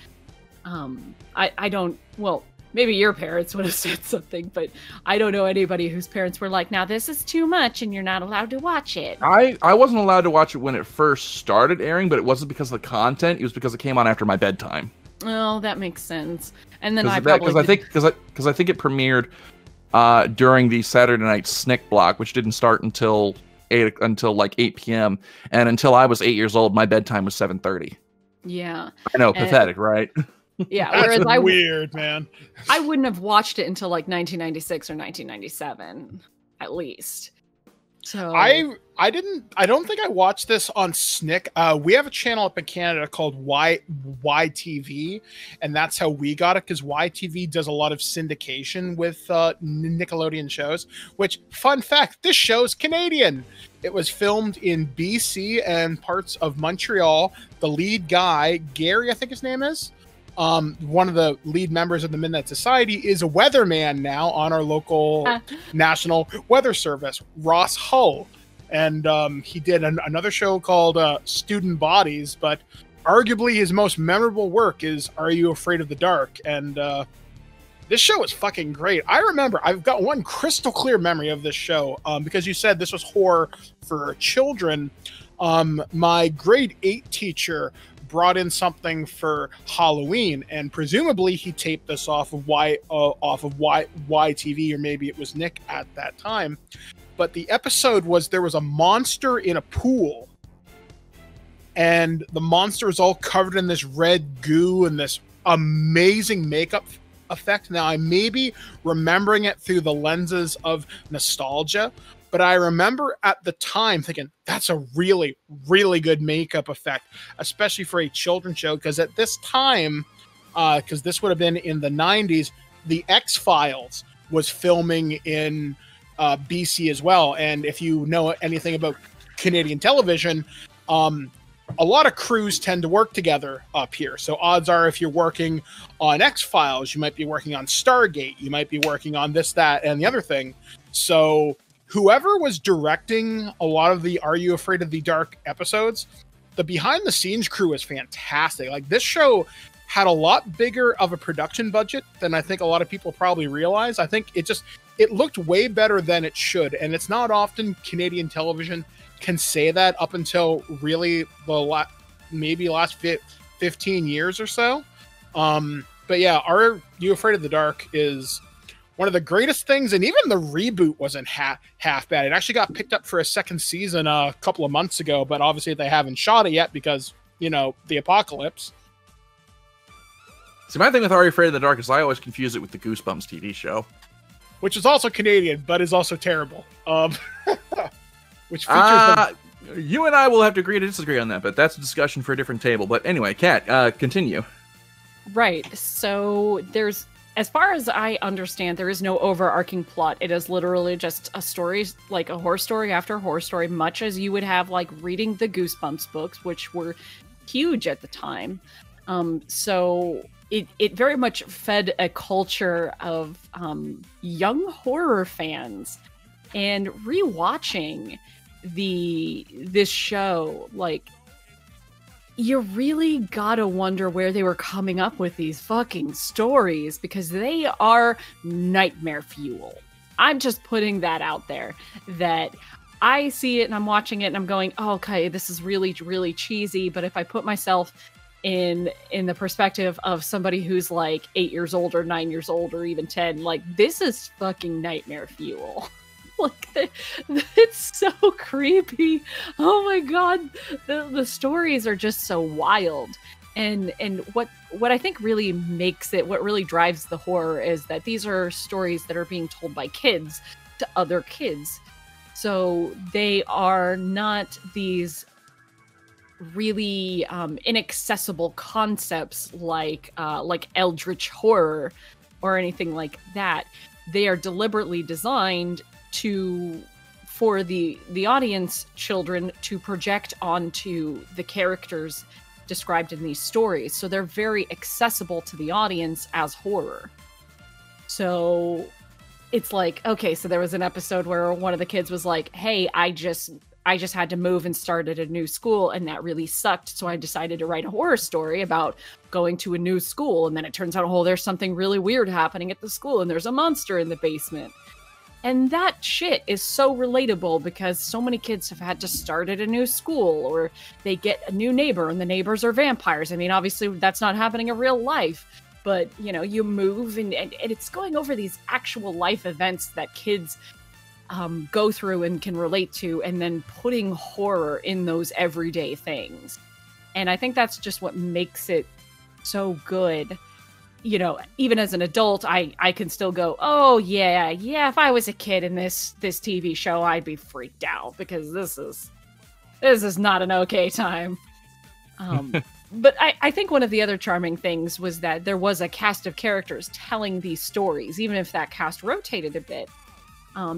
I don't, well, maybe your parents would have said something, but I don't know anybody whose parents were like, "Now this is too much and you're not allowed to watch it." I wasn't allowed to watch it when it first started airing, but it wasn't because of the content. It was because it came on after my bedtime. Oh, that makes sense. And then Because I think it premiered during the Saturday night Snick block, which didn't start until 8 p.m. And until I was 8 years old, my bedtime was 7:30. Yeah. I know, pathetic, right? Yeah, That's whereas weird, man. I wouldn't have watched it until like 1996 or 1997, at least. So I don't think I watched this on Snick. We have a channel up in Canada called YTV, and that's how we got it, because YTV does a lot of syndication with Nickelodeon shows. Which, fun fact, this show's Canadian. It was filmed in BC and parts of Montreal. The lead guy, Gary, I think his name is, one of the lead members of the Midnight Society, is a weatherman now on our local National Weather Service, Ross Hull. And he did another show called Student Bodies, but arguably his most memorable work is Are You Afraid of the Dark? And this show is fucking great. I remember, I've got one crystal clear memory of this show, because you said this was horror for children. My grade 8 teacher brought in something for Halloween, and presumably he taped this off of YTV, or maybe it was Nick at that time. But the episode was, there was a monster in a pool, and the monster is all covered in this red goo and this amazing makeup effect. Now, I may be remembering it through the lenses of nostalgia, but I remember at the time thinking, that's a really, really good makeup effect, especially for a children's show, because at this time, because this would have been in the 90s, the X-Files was filming in BC as well. And if you know anything about Canadian television, a lot of crews tend to work together up here. So odds are, if you're working on X-Files, you might be working on Stargate, you might be working on this, that, and the other thing. So whoever was directing a lot of the Are You Afraid of the Dark episodes, the behind the scenes crew is fantastic. Like, this show had a lot bigger of a production budget than I think a lot of people probably realize. I think it looked way better than it should. And it's not often Canadian television can say that up until really the last 15 years or so. But yeah, Are You Afraid of the Dark is one of the greatest things, and even the reboot wasn't half bad. It actually got picked up for a second season a couple of months ago, but obviously they haven't shot it yet because, you know, the apocalypse. See, my thing with Are You Afraid of the Dark is I always confuse it with the Goosebumps TV show, which is also Canadian, but is also terrible. Which features you and I will have to agree to disagree on that, but that's a discussion for a different table. But anyway, Kat, continue. Right. So there's, as far as I understand, there is no overarching plot. It is literally just a story, like a horror story after horror story, much as you would have like reading the Goosebumps books, which were huge at the time. So it very much fed a culture of young horror fans, and rewatching this show, like, you really gotta wonder where they were coming up with these fucking stories, because they are nightmare fuel. I'm just putting that out there, that I see it and I'm watching it and I'm going, oh, okay, this is really, really cheesy. But if I put myself in the perspective of somebody who's like 8 years old or 9 years old or even 10, like, this is fucking nightmare fuel. Like, it's so creepy. Oh my god, the stories are just so wild. And what I think really makes it, what really drives the horror, is that these are stories that are being told by kids to other kids. So they are not these really inaccessible concepts like eldritch horror or anything like that. They are deliberately designed for the audience children to project onto the characters described in these stories. So they're very accessible to the audience as horror. So it's like, okay, so there was an episode where one of the kids was like, hey, I just had to move and start at a new school, and that really sucked. So I decided to write a horror story about going to a new school. And then it turns out, oh, there's something really weird happening at the school, and there's a monster in the basement. And that shit is so relatable because so many kids have had to start at a new school, or they get a new neighbor and the neighbors are vampires. I mean, obviously that's not happening in real life, but you know, you move and it's going over these actual life events that kids go through and can relate to, and then putting horror in those everyday things. And I think that's just what makes it so good. You know, even as an adult, I can still go, oh yeah, if I was a kid in this TV show, I'd be freaked out because this is not an okay time. But I think one of the other charming things was that there was a cast of characters telling these stories. Even if that cast rotated a bit,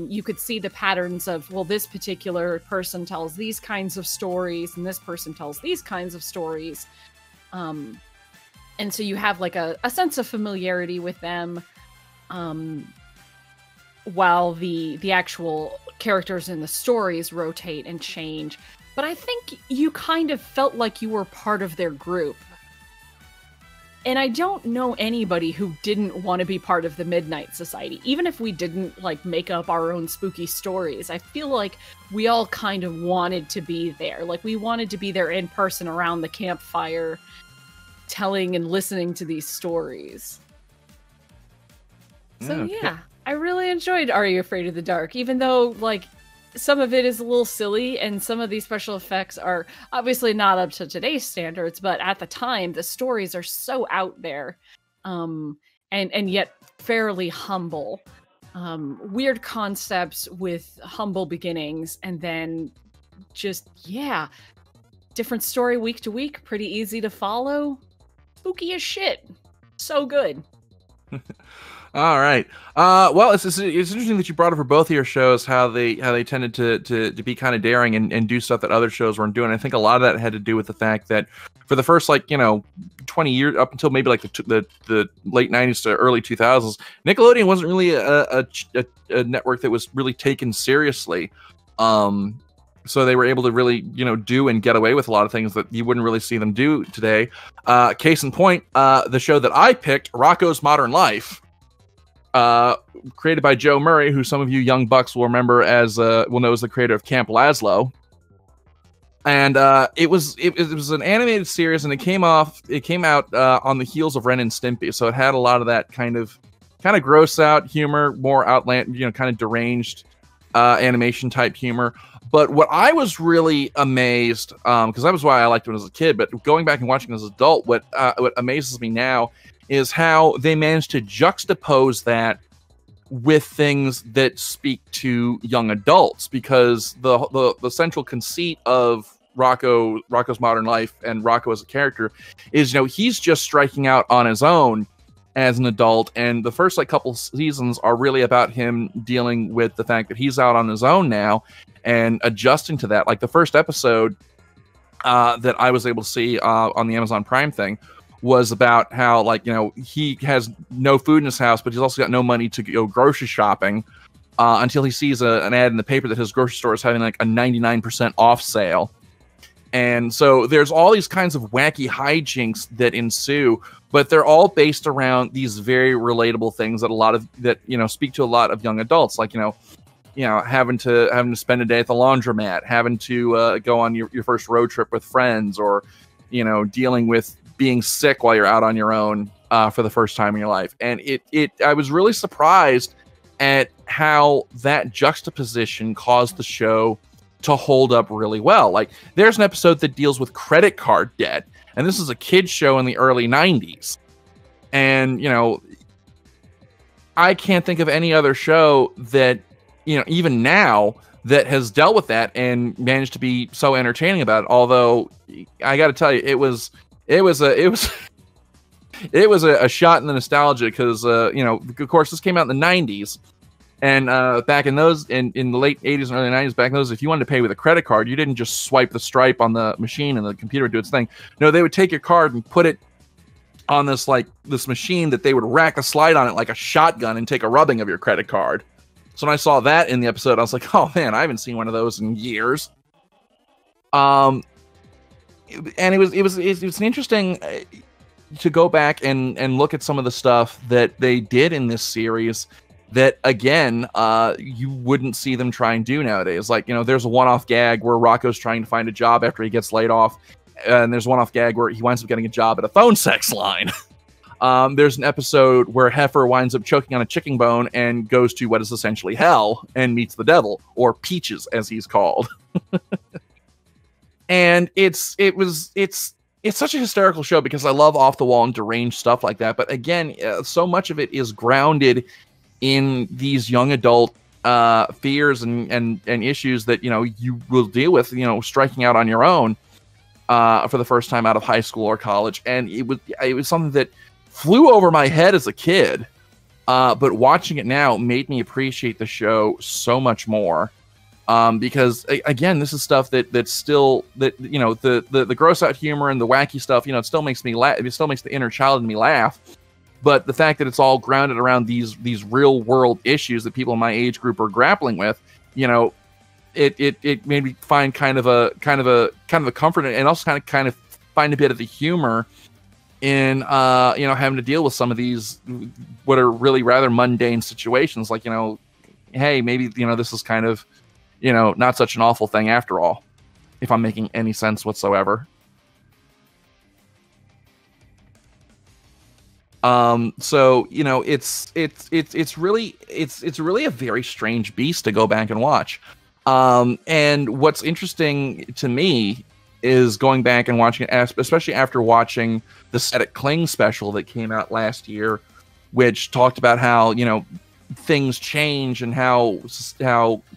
you could see the patterns of, well, this particular person tells these kinds of stories and this person tells these kinds of stories. And so you have like a sense of familiarity with them, while the actual characters in the stories rotate and change. But I think you kind of felt like you were part of their group. And I don't know anybody who didn't want to be part of the Midnight Society. Even if we didn't like make up our own spooky stories, I feel like we all kind of wanted to be there. Like, we wanted to be there in person around the campfire, telling and listening to these stories. So yeah, I really enjoyed Are You Afraid of the Dark, even though like some of it is a little silly and some of these special effects are obviously not up to today's standards, but at the time the stories are so out there, and yet fairly humble. Weird concepts with humble beginnings, and then just different story week to week, pretty easy to follow. Spooky as shit. So good. All right. Well, it's interesting that you brought up for both of your shows how they tended to be kind of daring and do stuff that other shows weren't doing. I think a lot of that had to do with the fact that for the first 20 years up until maybe like the late 90s to early 2000s, Nickelodeon wasn't really a network that was really taken seriously. So they were able to really, do and get away with a lot of things that you wouldn't really see them do today. Case in point, the show that I picked, Rocko's Modern Life, created by Joe Murray, who some of you young bucks will remember will know as the creator of Camp Lazlo. And it was an animated series, and it came out on the heels of Ren and Stimpy, so it had a lot of that kind of gross out humor, more kind of deranged animation type humor. But what I was really amazed, because that was why I liked it as a kid, but going back and watching it as an adult, what amazes me now is how they managed to juxtapose that with things that speak to young adults, because the central conceit of Rocko's Modern Life and Rocko as a character is, he's just striking out on his own as an adult, and the first couple seasons are really about him dealing with the fact that he's out on his own now and adjusting to that. Like the first episode that I was able to see on the Amazon Prime thing was about how he has no food in his house, but he's also got no money to go grocery shopping until he sees an ad in the paper that his grocery store is having like a 99% off sale. And so there's all these kinds of wacky hijinks that ensue, but they're all based around these very relatable things that speak to a lot of young adults. Like, having to spend a day at the laundromat, having to go on your first road trip with friends, or dealing with being sick while you're out on your own for the first time in your life. And I was really surprised at how that juxtaposition caused the show to hold up really well. Like, there's an episode that deals with credit card debt, and this is a kid's show in the early 90s. And, I can't think of any other show that, even now, that has dealt with that and managed to be so entertaining about it. Although, I got to tell you, it was a shot in the nostalgia, because, of course, this came out in the 90s. And back in the late 80s and early 90s, back in those, if you wanted to pay with a credit card, you didn't just swipe the stripe on the machine and the computer would do its thing. No, they would take your card and put it on this machine that they would rack a slide on it like a shotgun and take a rubbing of your credit card. So when I saw that in the episode, I was like, oh man, I haven't seen one of those in years. And it's interesting to go back and look at some of the stuff that they did in this series that, again, you wouldn't see them try and do nowadays. Like, there's a one-off gag where Rocco's trying to find a job after he gets laid off, and there's a one-off gag where he winds up getting a job at a phone sex line. There's an episode where Heifer winds up choking on a chicken bone and goes to what is essentially hell and meets the devil, or Peaches, as he's called. And it's such a hysterical show because I love off-the-wall and deranged stuff like that. But again, so much of it is grounded in these young adult fears and issues that you will deal with, striking out on your own for the first time out of high school or college. And it was something that flew over my head as a kid, but watching it now made me appreciate the show so much more, because again, this is stuff that's still the gross out humor and the wacky stuff, it still makes me laugh. It still makes the inner child in me laugh. But the fact that it's all grounded around these real world issues that people in my age group are grappling with, it made me find kind of a comfort, and also kind of find a bit of the humor in having to deal with some of these what are really rather mundane situations. Like, hey, maybe this is kind of not such an awful thing after all, if I'm making any sense whatsoever. So it's really a very strange beast to go back and watch. And what's interesting to me is going back and watching it, especially after watching the Set It Cling special that came out last year, which talked about how things change and how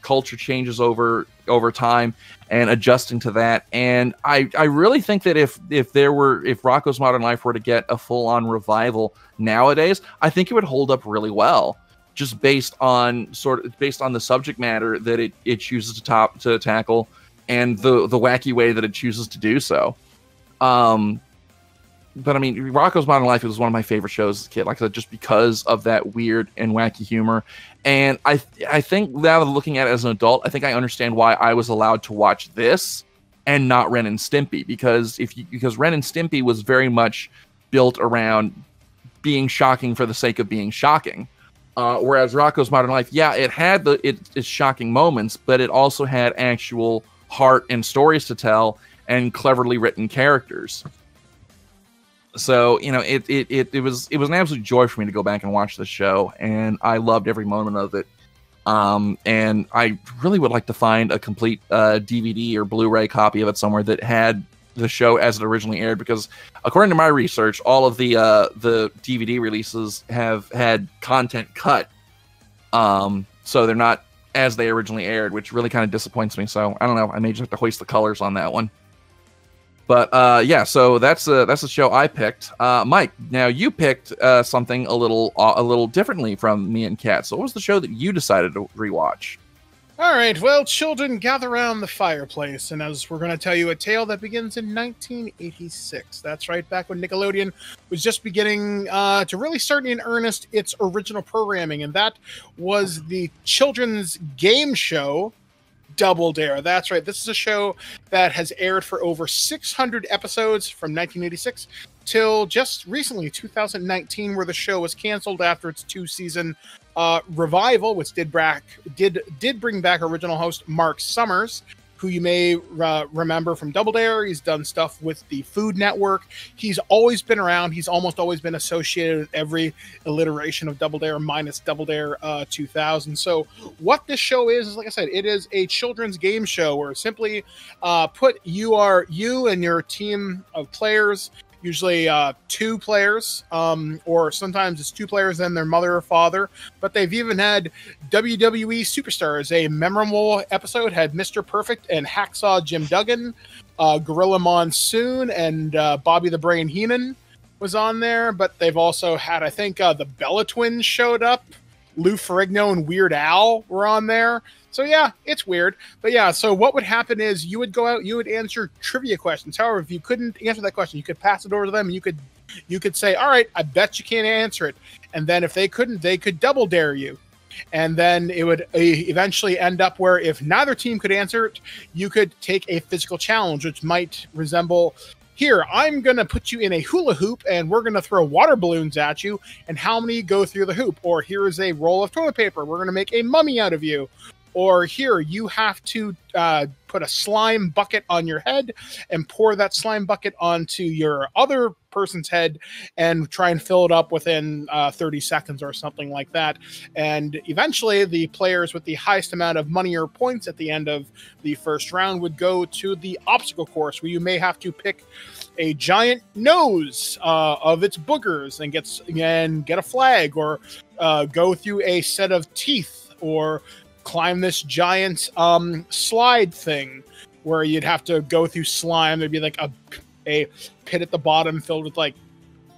culture changes over time, and adjusting to that. And I really think that if Rocco's Modern Life were to get a full-on revival nowadays, I think it would hold up really well, just based on the subject matter that it chooses to tackle, and the wacky way that it chooses to do so. But I mean, Rocco's Modern Life was one of my favorite shows as a kid, like I said, just because of that weird and wacky humor. And I think now looking at it as an adult, I think I understand why I was allowed to watch this and not Ren and Stimpy, because Ren and Stimpy was very much built around being shocking for the sake of being shocking. Whereas Rocco's Modern Life, yeah, it had its shocking moments, but it also had actual heart and stories to tell and cleverly written characters. So, it was an absolute joy for me to go back and watch the show, and I loved every moment of it. And I really would like to find a complete DVD or Blu-ray copy of it somewhere that had the show as it originally aired, because according to my research, all of the DVD releases have had content cut, so they're not as they originally aired, which really kind of disappoints me. So I don't know, I may just have to hoist the colors on that one. But yeah, so that's the show I picked. Mike, now you picked something a little differently from me and Kat. So what was the show that you decided to rewatch? All right, well, children, gather around the fireplace, and as we're going to tell you a tale that begins in 1986. That's right, back when Nickelodeon was just beginning to really start in earnest its original programming, and that was the children's game show Double Dare. That's right. This is a show that has aired for over 600 episodes from 1986 till just recently, 2019, where the show was canceled after its 2-season Revival, which did bring back original host Mark Summers, who you may remember from Double Dare. He's done stuff with the Food Network. He's always been around. He's almost always been associated with every alliteration of Double Dare minus Double Dare 2000. So what this show is, like I said, it is a children's game show where simply you and your team of players, usually 2 players, or sometimes it's 2 players and their mother or father. But they've even had WWE superstars. A memorable episode had Mr. Perfect and Hacksaw Jim Duggan, Gorilla Monsoon, and Bobby the Brain Heenan was on there. But they've also had, I think, the Bella Twins showed up. Lou Ferrigno and Weird Al were on there. So yeah, it's weird. But yeah, so what would happen is you would go out, you would answer trivia questions. However, if you couldn't answer that question, you could pass it over to them. And you could say, all right, I bet you can't answer it. And then if they couldn't, they could double dare you. And then it would eventually end up where if neither team could answer it, you could take a physical challenge, which might resemble, here, I'm going to put you in a hula hoop and we're going to throw water balloons at you. And how many go through the hoop? Or here is a roll of toilet paper. We're going to make a mummy out of you. Or here, you have to put a slime bucket on your head and pour that slime bucket onto your other person's head and try and fill it up within 30 seconds or something like that. And eventually, the players with the highest amount of money or points at the end of the first round would go to the obstacle course, where you may have to pick a giant nose of its boogers and get a flag, or go through a set of teeth, or climb this giant slide thing where you'd have to go through slime. There'd be like a pit at the bottom filled with like,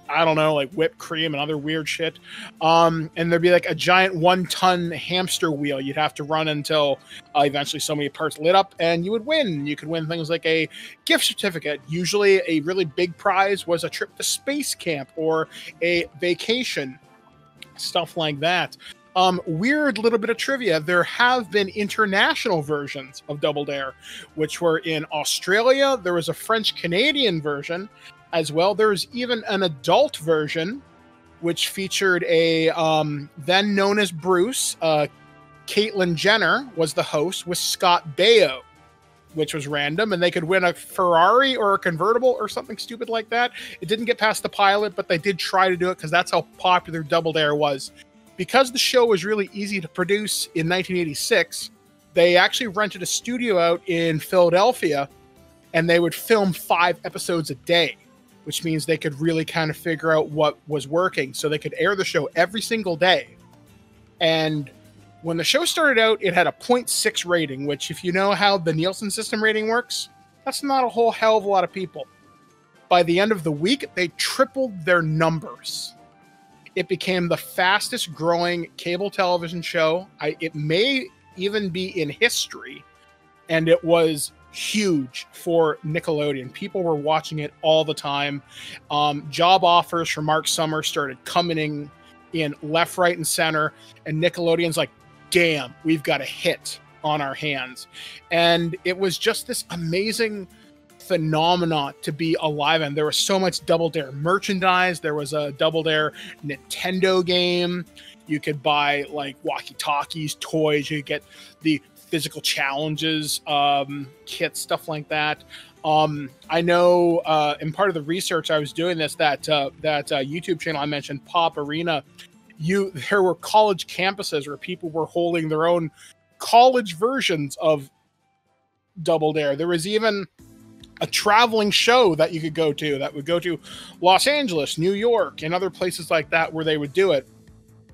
I don't know, like whipped cream and other weird shit. And there'd be like a giant 1-ton hamster wheel you'd have to run until eventually so many parts lit up and you would win. You could win things like a gift certificate. Usually a really big prize was a trip to space camp or a vacation, stuff like that. Weird little bit of trivia. There have been international versions of Double Dare, which were in Australia. There was a French-Canadian version as well. There's even an adult version, which featured a then known as Bruce. Caitlyn Jenner was the host with Scott Baio, which was random, and they could win a Ferrari or a convertible or something stupid like that. It didn't get past the pilot, but they did try to do it because that's how popular Double Dare was. Because the show was really easy to produce in 1986, they actually rented a studio out in Philadelphia, and they would film 5 episodes a day, which means they could really kind of figure out what was working. So they could air the show every single day. And when the show started out, it had a 0.6 rating, which if you know how the Nielsen system rating works, that's not a whole hell of a lot of people. By the end of the week, they tripled their numbers. It became the fastest growing cable television show. It may even be in history. And it was huge for Nickelodeon. People were watching it all the time. Job offers for Mark Summers started coming in left, right, and center. And Nickelodeon's like, damn, we've got a hit on our hands. And it was just this amazing phenomenon to be alive in. There was so much Double Dare merchandise. There was a Double Dare Nintendo game. You could buy like walkie-talkies, toys. You could get the physical challenges, kits, stuff like that. I know in part of the research I was doing this, that YouTube channel I mentioned, Pop Arena, there were college campuses where people were holding their own college versions of Double Dare. There was even a traveling show that you could go to that would go to Los Angeles, New York, and other places like that where they would do it.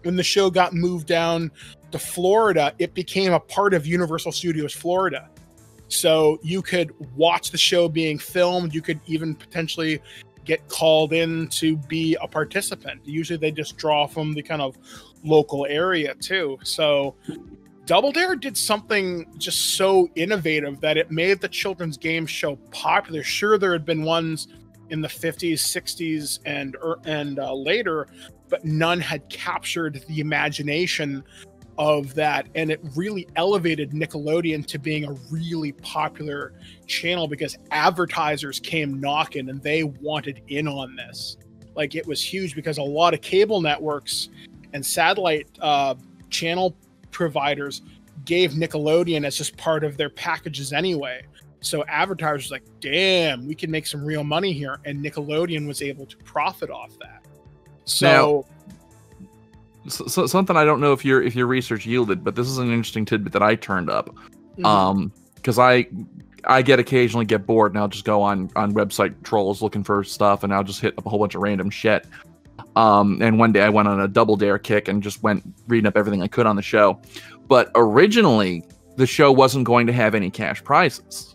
When the show got moved down to Florida, it became a part of Universal Studios Florida. So you could watch the show being filmed. You could even potentially get called in to be a participant. Usually they just draw from the kind of local area too. So Double Dare did something just so innovative that it made the children's game show popular. Sure, there had been ones in the 50s, 60s, and later, but none had captured the imagination of that. And it really elevated Nickelodeon to being a really popular channel because advertisers came knocking and they wanted in on this. Like, it was huge because a lot of cable networks and satellite channel providers gave Nickelodeon as just part of their packages anyway. So advertisers were like, damn, we can make some real money here. And Nickelodeon was able to profit off that. So, so something I don't know if your research yielded, but this is an interesting tidbit that I turned up. Because I occasionally get bored and I'll just go on website trolls looking for stuff and I'll just hit up a whole bunch of random shit. And one day I went on a Double Dare kick and just went reading up everything I could on the show. But originally, the show wasn't going to have any cash prizes.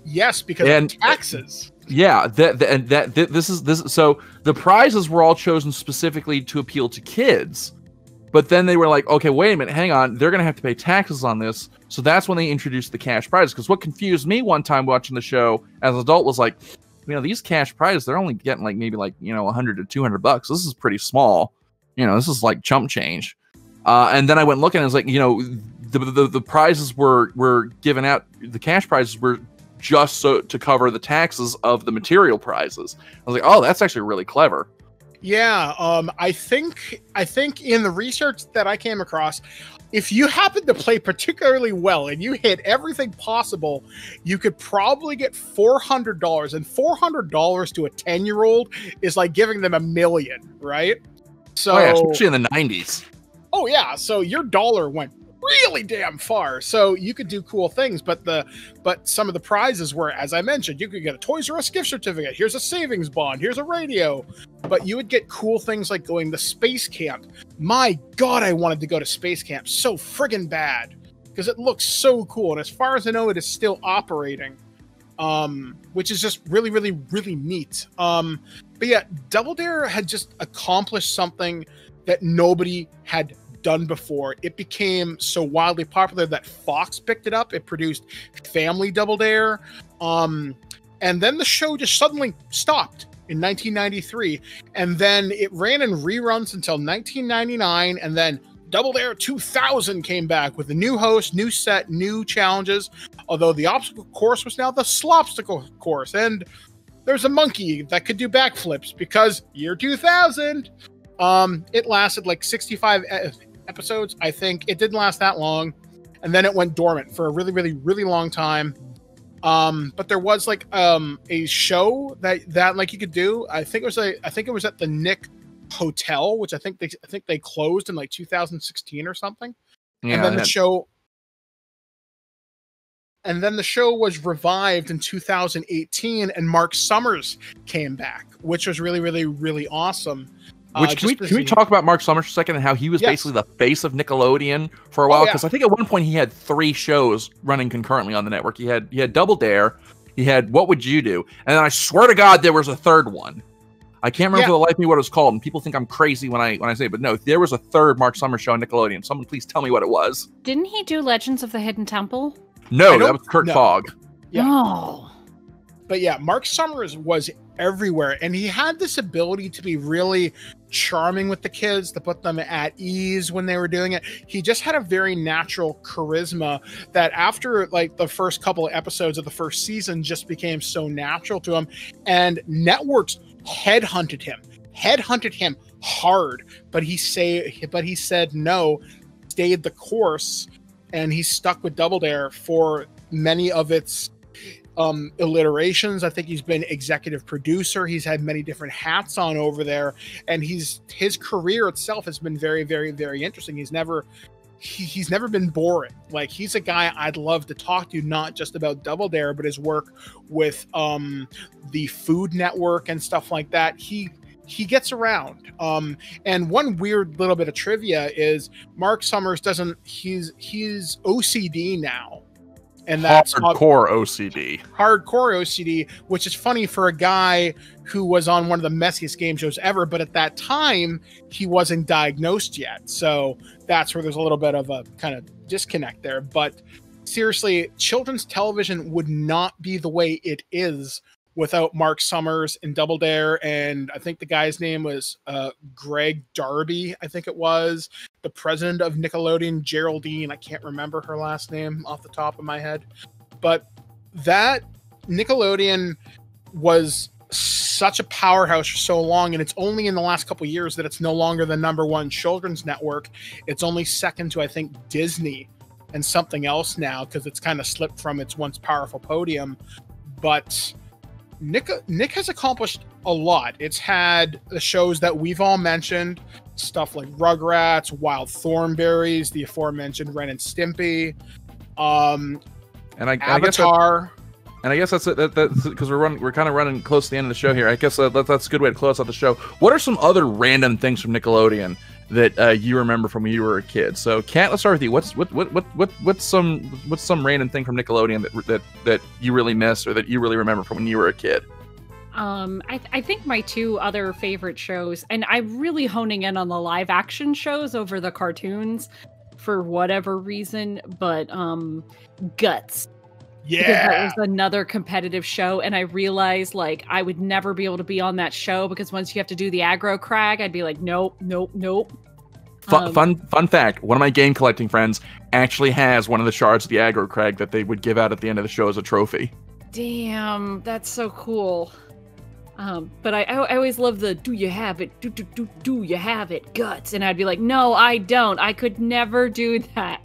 Yes, because of taxes. Yeah, this is so the prizes were all chosen specifically to appeal to kids. But then they were like, okay, wait a minute, hang on, they're going to have to pay taxes on this. So that's when they introduced the cash prizes. Because what confused me one time watching the show as an adult was like, these cash prizes, they're only getting maybe $100 to $200. This is pretty small. This is like chump change. And then I went looking and I was like, the prizes were given out. The cash prizes were just so to cover the taxes of the material prizes. I was like, oh, that's actually really clever. Yeah, I think in the research that I came across, if you happen to play particularly well and you hit everything possible, you could probably get $400. And $400 to a 10-year-old is like giving them $1 million, right? So, especially in the 90s. Oh yeah, so your dollar went really damn far. So you could do cool things, but some of the prizes were, as I mentioned, you could get a Toys R Us gift certificate. Here's a savings bond. Here's a radio. But you would get cool things like going to space camp. My God, I wanted to go to space camp so friggin' bad because it looks so cool. And as far as I know, it is still operating, which is just really, really, really neat. But yeah, Double Dare had just accomplished something that nobody had done before. It became so wildly popular that Fox picked it up. It produced Family Double Dare. And then the show just suddenly stopped in 1993. And then it ran in reruns until 1999. And then Double Dare 2000 came back with a new host, new set, new challenges. Although the obstacle course was now the slopsticle course. And there's a monkey that could do backflips because year 2000. It lasted like 65 episodes, I think. It didn't last that long, and then it went dormant for a really, really, really long time. But there was like a show that like you could do. I think it was at the Nick Hotel, which I think they closed in like 2016 or something. Yeah, and then the show was revived in 2018, and Mark Summers came back, which was really, really, really awesome. Can we talk about Mark Summers for a second and how he was basically the face of Nickelodeon for a while? Because I think at one point he had 3 shows running concurrently on the network. He had Double Dare, he had What Would You Do, and then I swear to God there was a third one. I can't remember for the life of me what it was called, and people think I'm crazy when I say it, but no, there was a third Mark Summers show on Nickelodeon. Someone please tell me what it was. Didn't he do Legends of the Hidden Temple? No, that was Kurt Fogg. Yeah. No. But yeah, Mark Summers was everywhere, and he had this ability to be really charming with the kids, to put them at ease when they were doing it. He just had a very natural charisma that after like the first couple of episodes of the first season just became so natural to him, and networks headhunted him hard, but he said no, stayed the course, and he stuck with Double Dare for many of its alliterations. I think he's been executive producer. He's had many different hats on over there, and his career itself has been very, very, very interesting. He's never been boring. Like, he's a guy I'd love to talk to, not just about Double Dare, but his work with the Food Network and stuff like that. He gets around. And one weird little bit of trivia is Mark Summers he's OCD now. And that's hardcore OCD, which is funny for a guy who was on one of the messiest game shows ever. But at that time, he wasn't diagnosed yet. So that's where there's a little bit of a kind of disconnect there. But seriously, children's television would not be the way it is without Mark Summers and Double Dare. And I think the guy's name was Greg Darby, I think it was. The president of Nickelodeon, Geraldine, I can't remember her last name off the top of my head. But that Nickelodeon was such a powerhouse for so long, and it's only in the last couple of years that it's no longer the #1 children's network. It's only second to, I think, Disney and something else now, because it's kind of slipped from its once powerful podium. But Nick has accomplished a lot. It's had the shows that we've all mentioned, stuff like Rugrats, Wild Thornberrys, the aforementioned Ren and Stimpy, Avatar. I guess that's because we're kind of running close to the end of the show here. I guess that's a good way to close out the show. What are some other random things from Nickelodeon that you remember from when you were a kid? So, Kat, let's start with you. What's some random thing from Nickelodeon that you really miss or that you really remember from when you were a kid? I think my two other favorite shows, and I'm really honing in on the live action shows over the cartoons for whatever reason, but Guts. Yeah, because that was another competitive show, and I realized like I would never be able to be on that show because once you have to do the aggro crag, I'd be like, nope. Fun fact: one of my game collecting friends actually has one of the shards of the aggro crag that they would give out at the end of the show as a trophy. Damn, that's so cool. But I always love the do you have it? Do you have it? Guts. And I'd be like, no, I don't. I could never do that.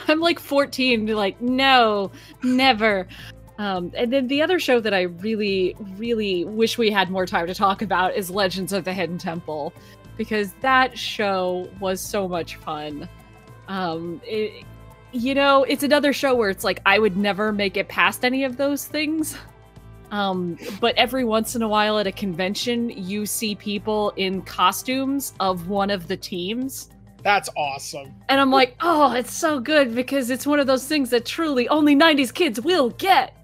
I'm like 14, like, no, never. And then the other show that I really, really wish we had more time to talk about is Legends of the Hidden Temple, because that show was so much fun. It's another show where it's like I would never make it past any of those things. But every once in a while at a convention, you see people in costumes of one of the teams. That's awesome. And I'm like, oh, it's so good because it's one of those things that truly only 90s kids will get.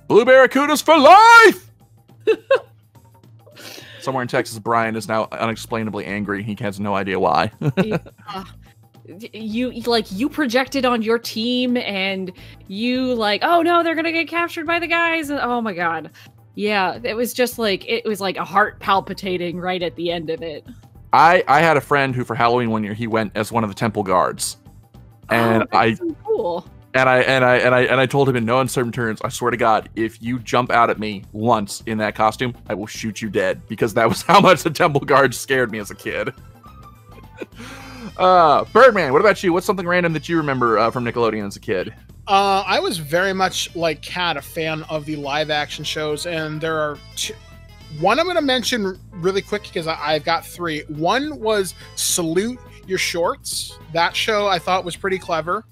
Blue Barracudas for life! Somewhere in Texas, Brian is now unexplainably angry. He has no idea why. You projected on your team and you like, oh no, they're gonna get captured by the guys, and oh my god. Yeah, it was like a heart palpitating right at the end of it. I had a friend who for Halloween one year he went as one of the temple guards. And so cool. And I told him in no uncertain terms, I swear to God, if you jump out at me once in that costume, I will shoot you dead, because that was how much the temple guards scared me as a kid. Birdman, what about you? What's something random that you remember from Nickelodeon as a kid? I was very much like Kat, a fan of the live action shows, and there are one I'm going to mention really quick because I've got three. One was Salute Your Shorts. That show I thought was pretty clever.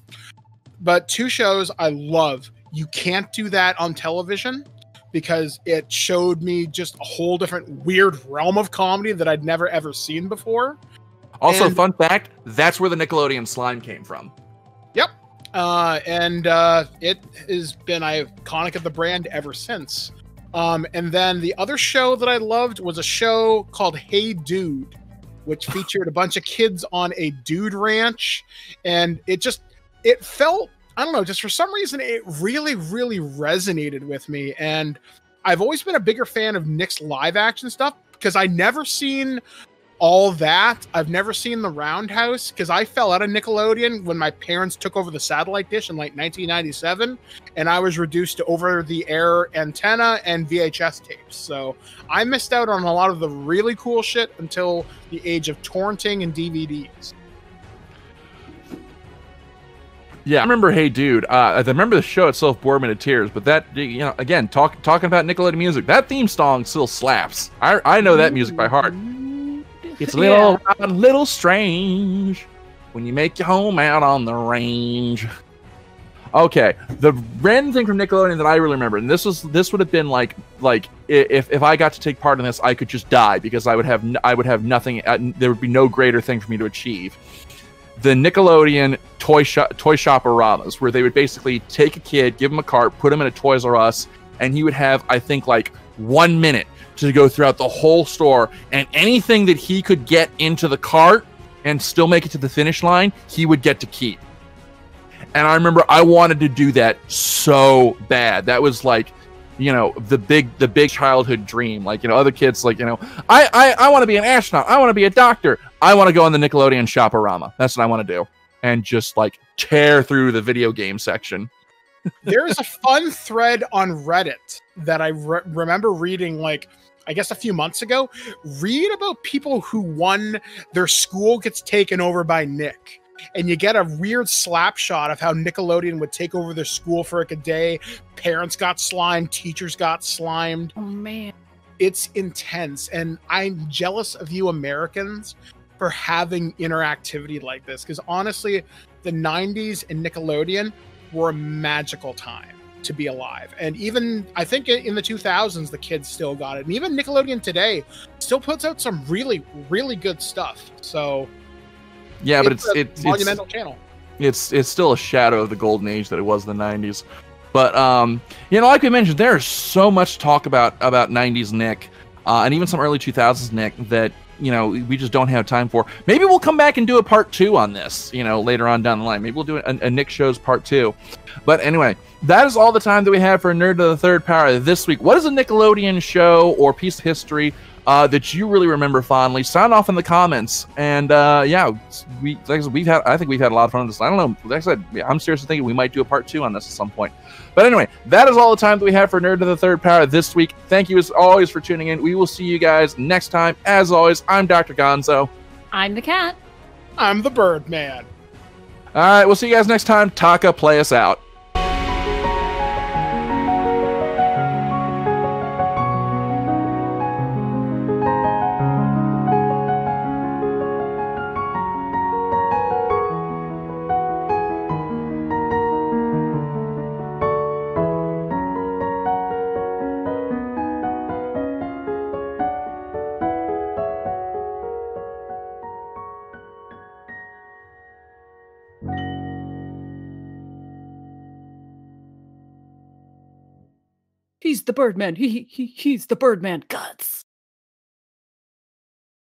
But two shows I love. You Can't Do That on Television, because it showed me just a whole different weird realm of comedy that I'd never ever seen before. Also, fun fact, that's where the Nickelodeon slime came from. Yep. And it has been iconic of the brand ever since. And then the other show that I loved was a show called Hey Dude, which featured a bunch of kids on a dude ranch. And it felt, I don't know, just for some reason, it really, really resonated with me. And I've always been a bigger fan of Nick's live action stuff because I never seen all that. I've never seen the Roundhouse because I fell out of Nickelodeon when my parents took over the satellite dish in like 1997, and I was reduced to over-the-air antenna and VHS tapes. So I missed out on a lot of the really cool shit until the age of torrenting and DVDs. Yeah, I remember Hey Dude. I remember the show itself bored me to tears, but that, again, talking about Nickelodeon music, that theme song still slaps. I know that music by heart. It's a little, little strange when you make your home out on the range. Okay, the random thing from Nickelodeon that I really remember, and this would have been like if I got to take part in this, I could just die because I would have nothing. There would be no greater thing for me to achieve. The Nickelodeon toy shop-oramas, where they would basically take a kid, give him a cart, put him in a Toys R Us, and he would have, I think, like 1 minute to go throughout the whole store, and anything that he could get into the cart and still make it to the finish line, he would get to keep. And I remember I wanted to do that so bad. That was like, the big childhood dream. Like, other kids, like, I want to be an astronaut. I want to be a doctor. I want to go on the Nickelodeon Shop-orama. That's what I want to do. And just like tear through the video game section. There is a fun thread on Reddit that I remember reading like I guess a few months ago, read about people who won their school gets taken over by Nick. And you get a weird slap shot of how Nickelodeon would take over their school for like a day. Parents got slimed, teachers got slimed. Oh man. It's intense. And I'm jealous of you Americans for having interactivity like this. Because honestly, the 90s and Nickelodeon were a magical time to be alive. And even I think in the 2000s the kids still got it, and even Nickelodeon today still puts out some really good stuff. So yeah, but it's monumental channel. It's still a shadow of the golden age that it was in the 90s. But you know, like we mentioned, there's so much to talk about 90s Nick, and even some early 2000s Nick that, you know, we just don't have time for. Maybe we'll come back and do a part 2 on this, you know, later on down the line. Maybe we'll do a Nick Shows part 2. But anyway, that is all the time that we have for Nerd of the Third Power this week. What is a Nickelodeon show or piece of history that you really remember fondly? Sound off in the comments. And yeah, like I said, I think we've had a lot of fun with this. I don't know. Like I said, I'm seriously thinking we might do a part 2 on this at some point. But anyway, that is all the time that we have for Nerd of the Third Power this week. Thank you as always for tuning in. We will see you guys next time. As always, I'm Dr. Gonzo. I'm the cat. I'm the Birdman. All right, we'll see you guys next time. Taka, play us out. He's the Birdman. He's the Birdman. Guts.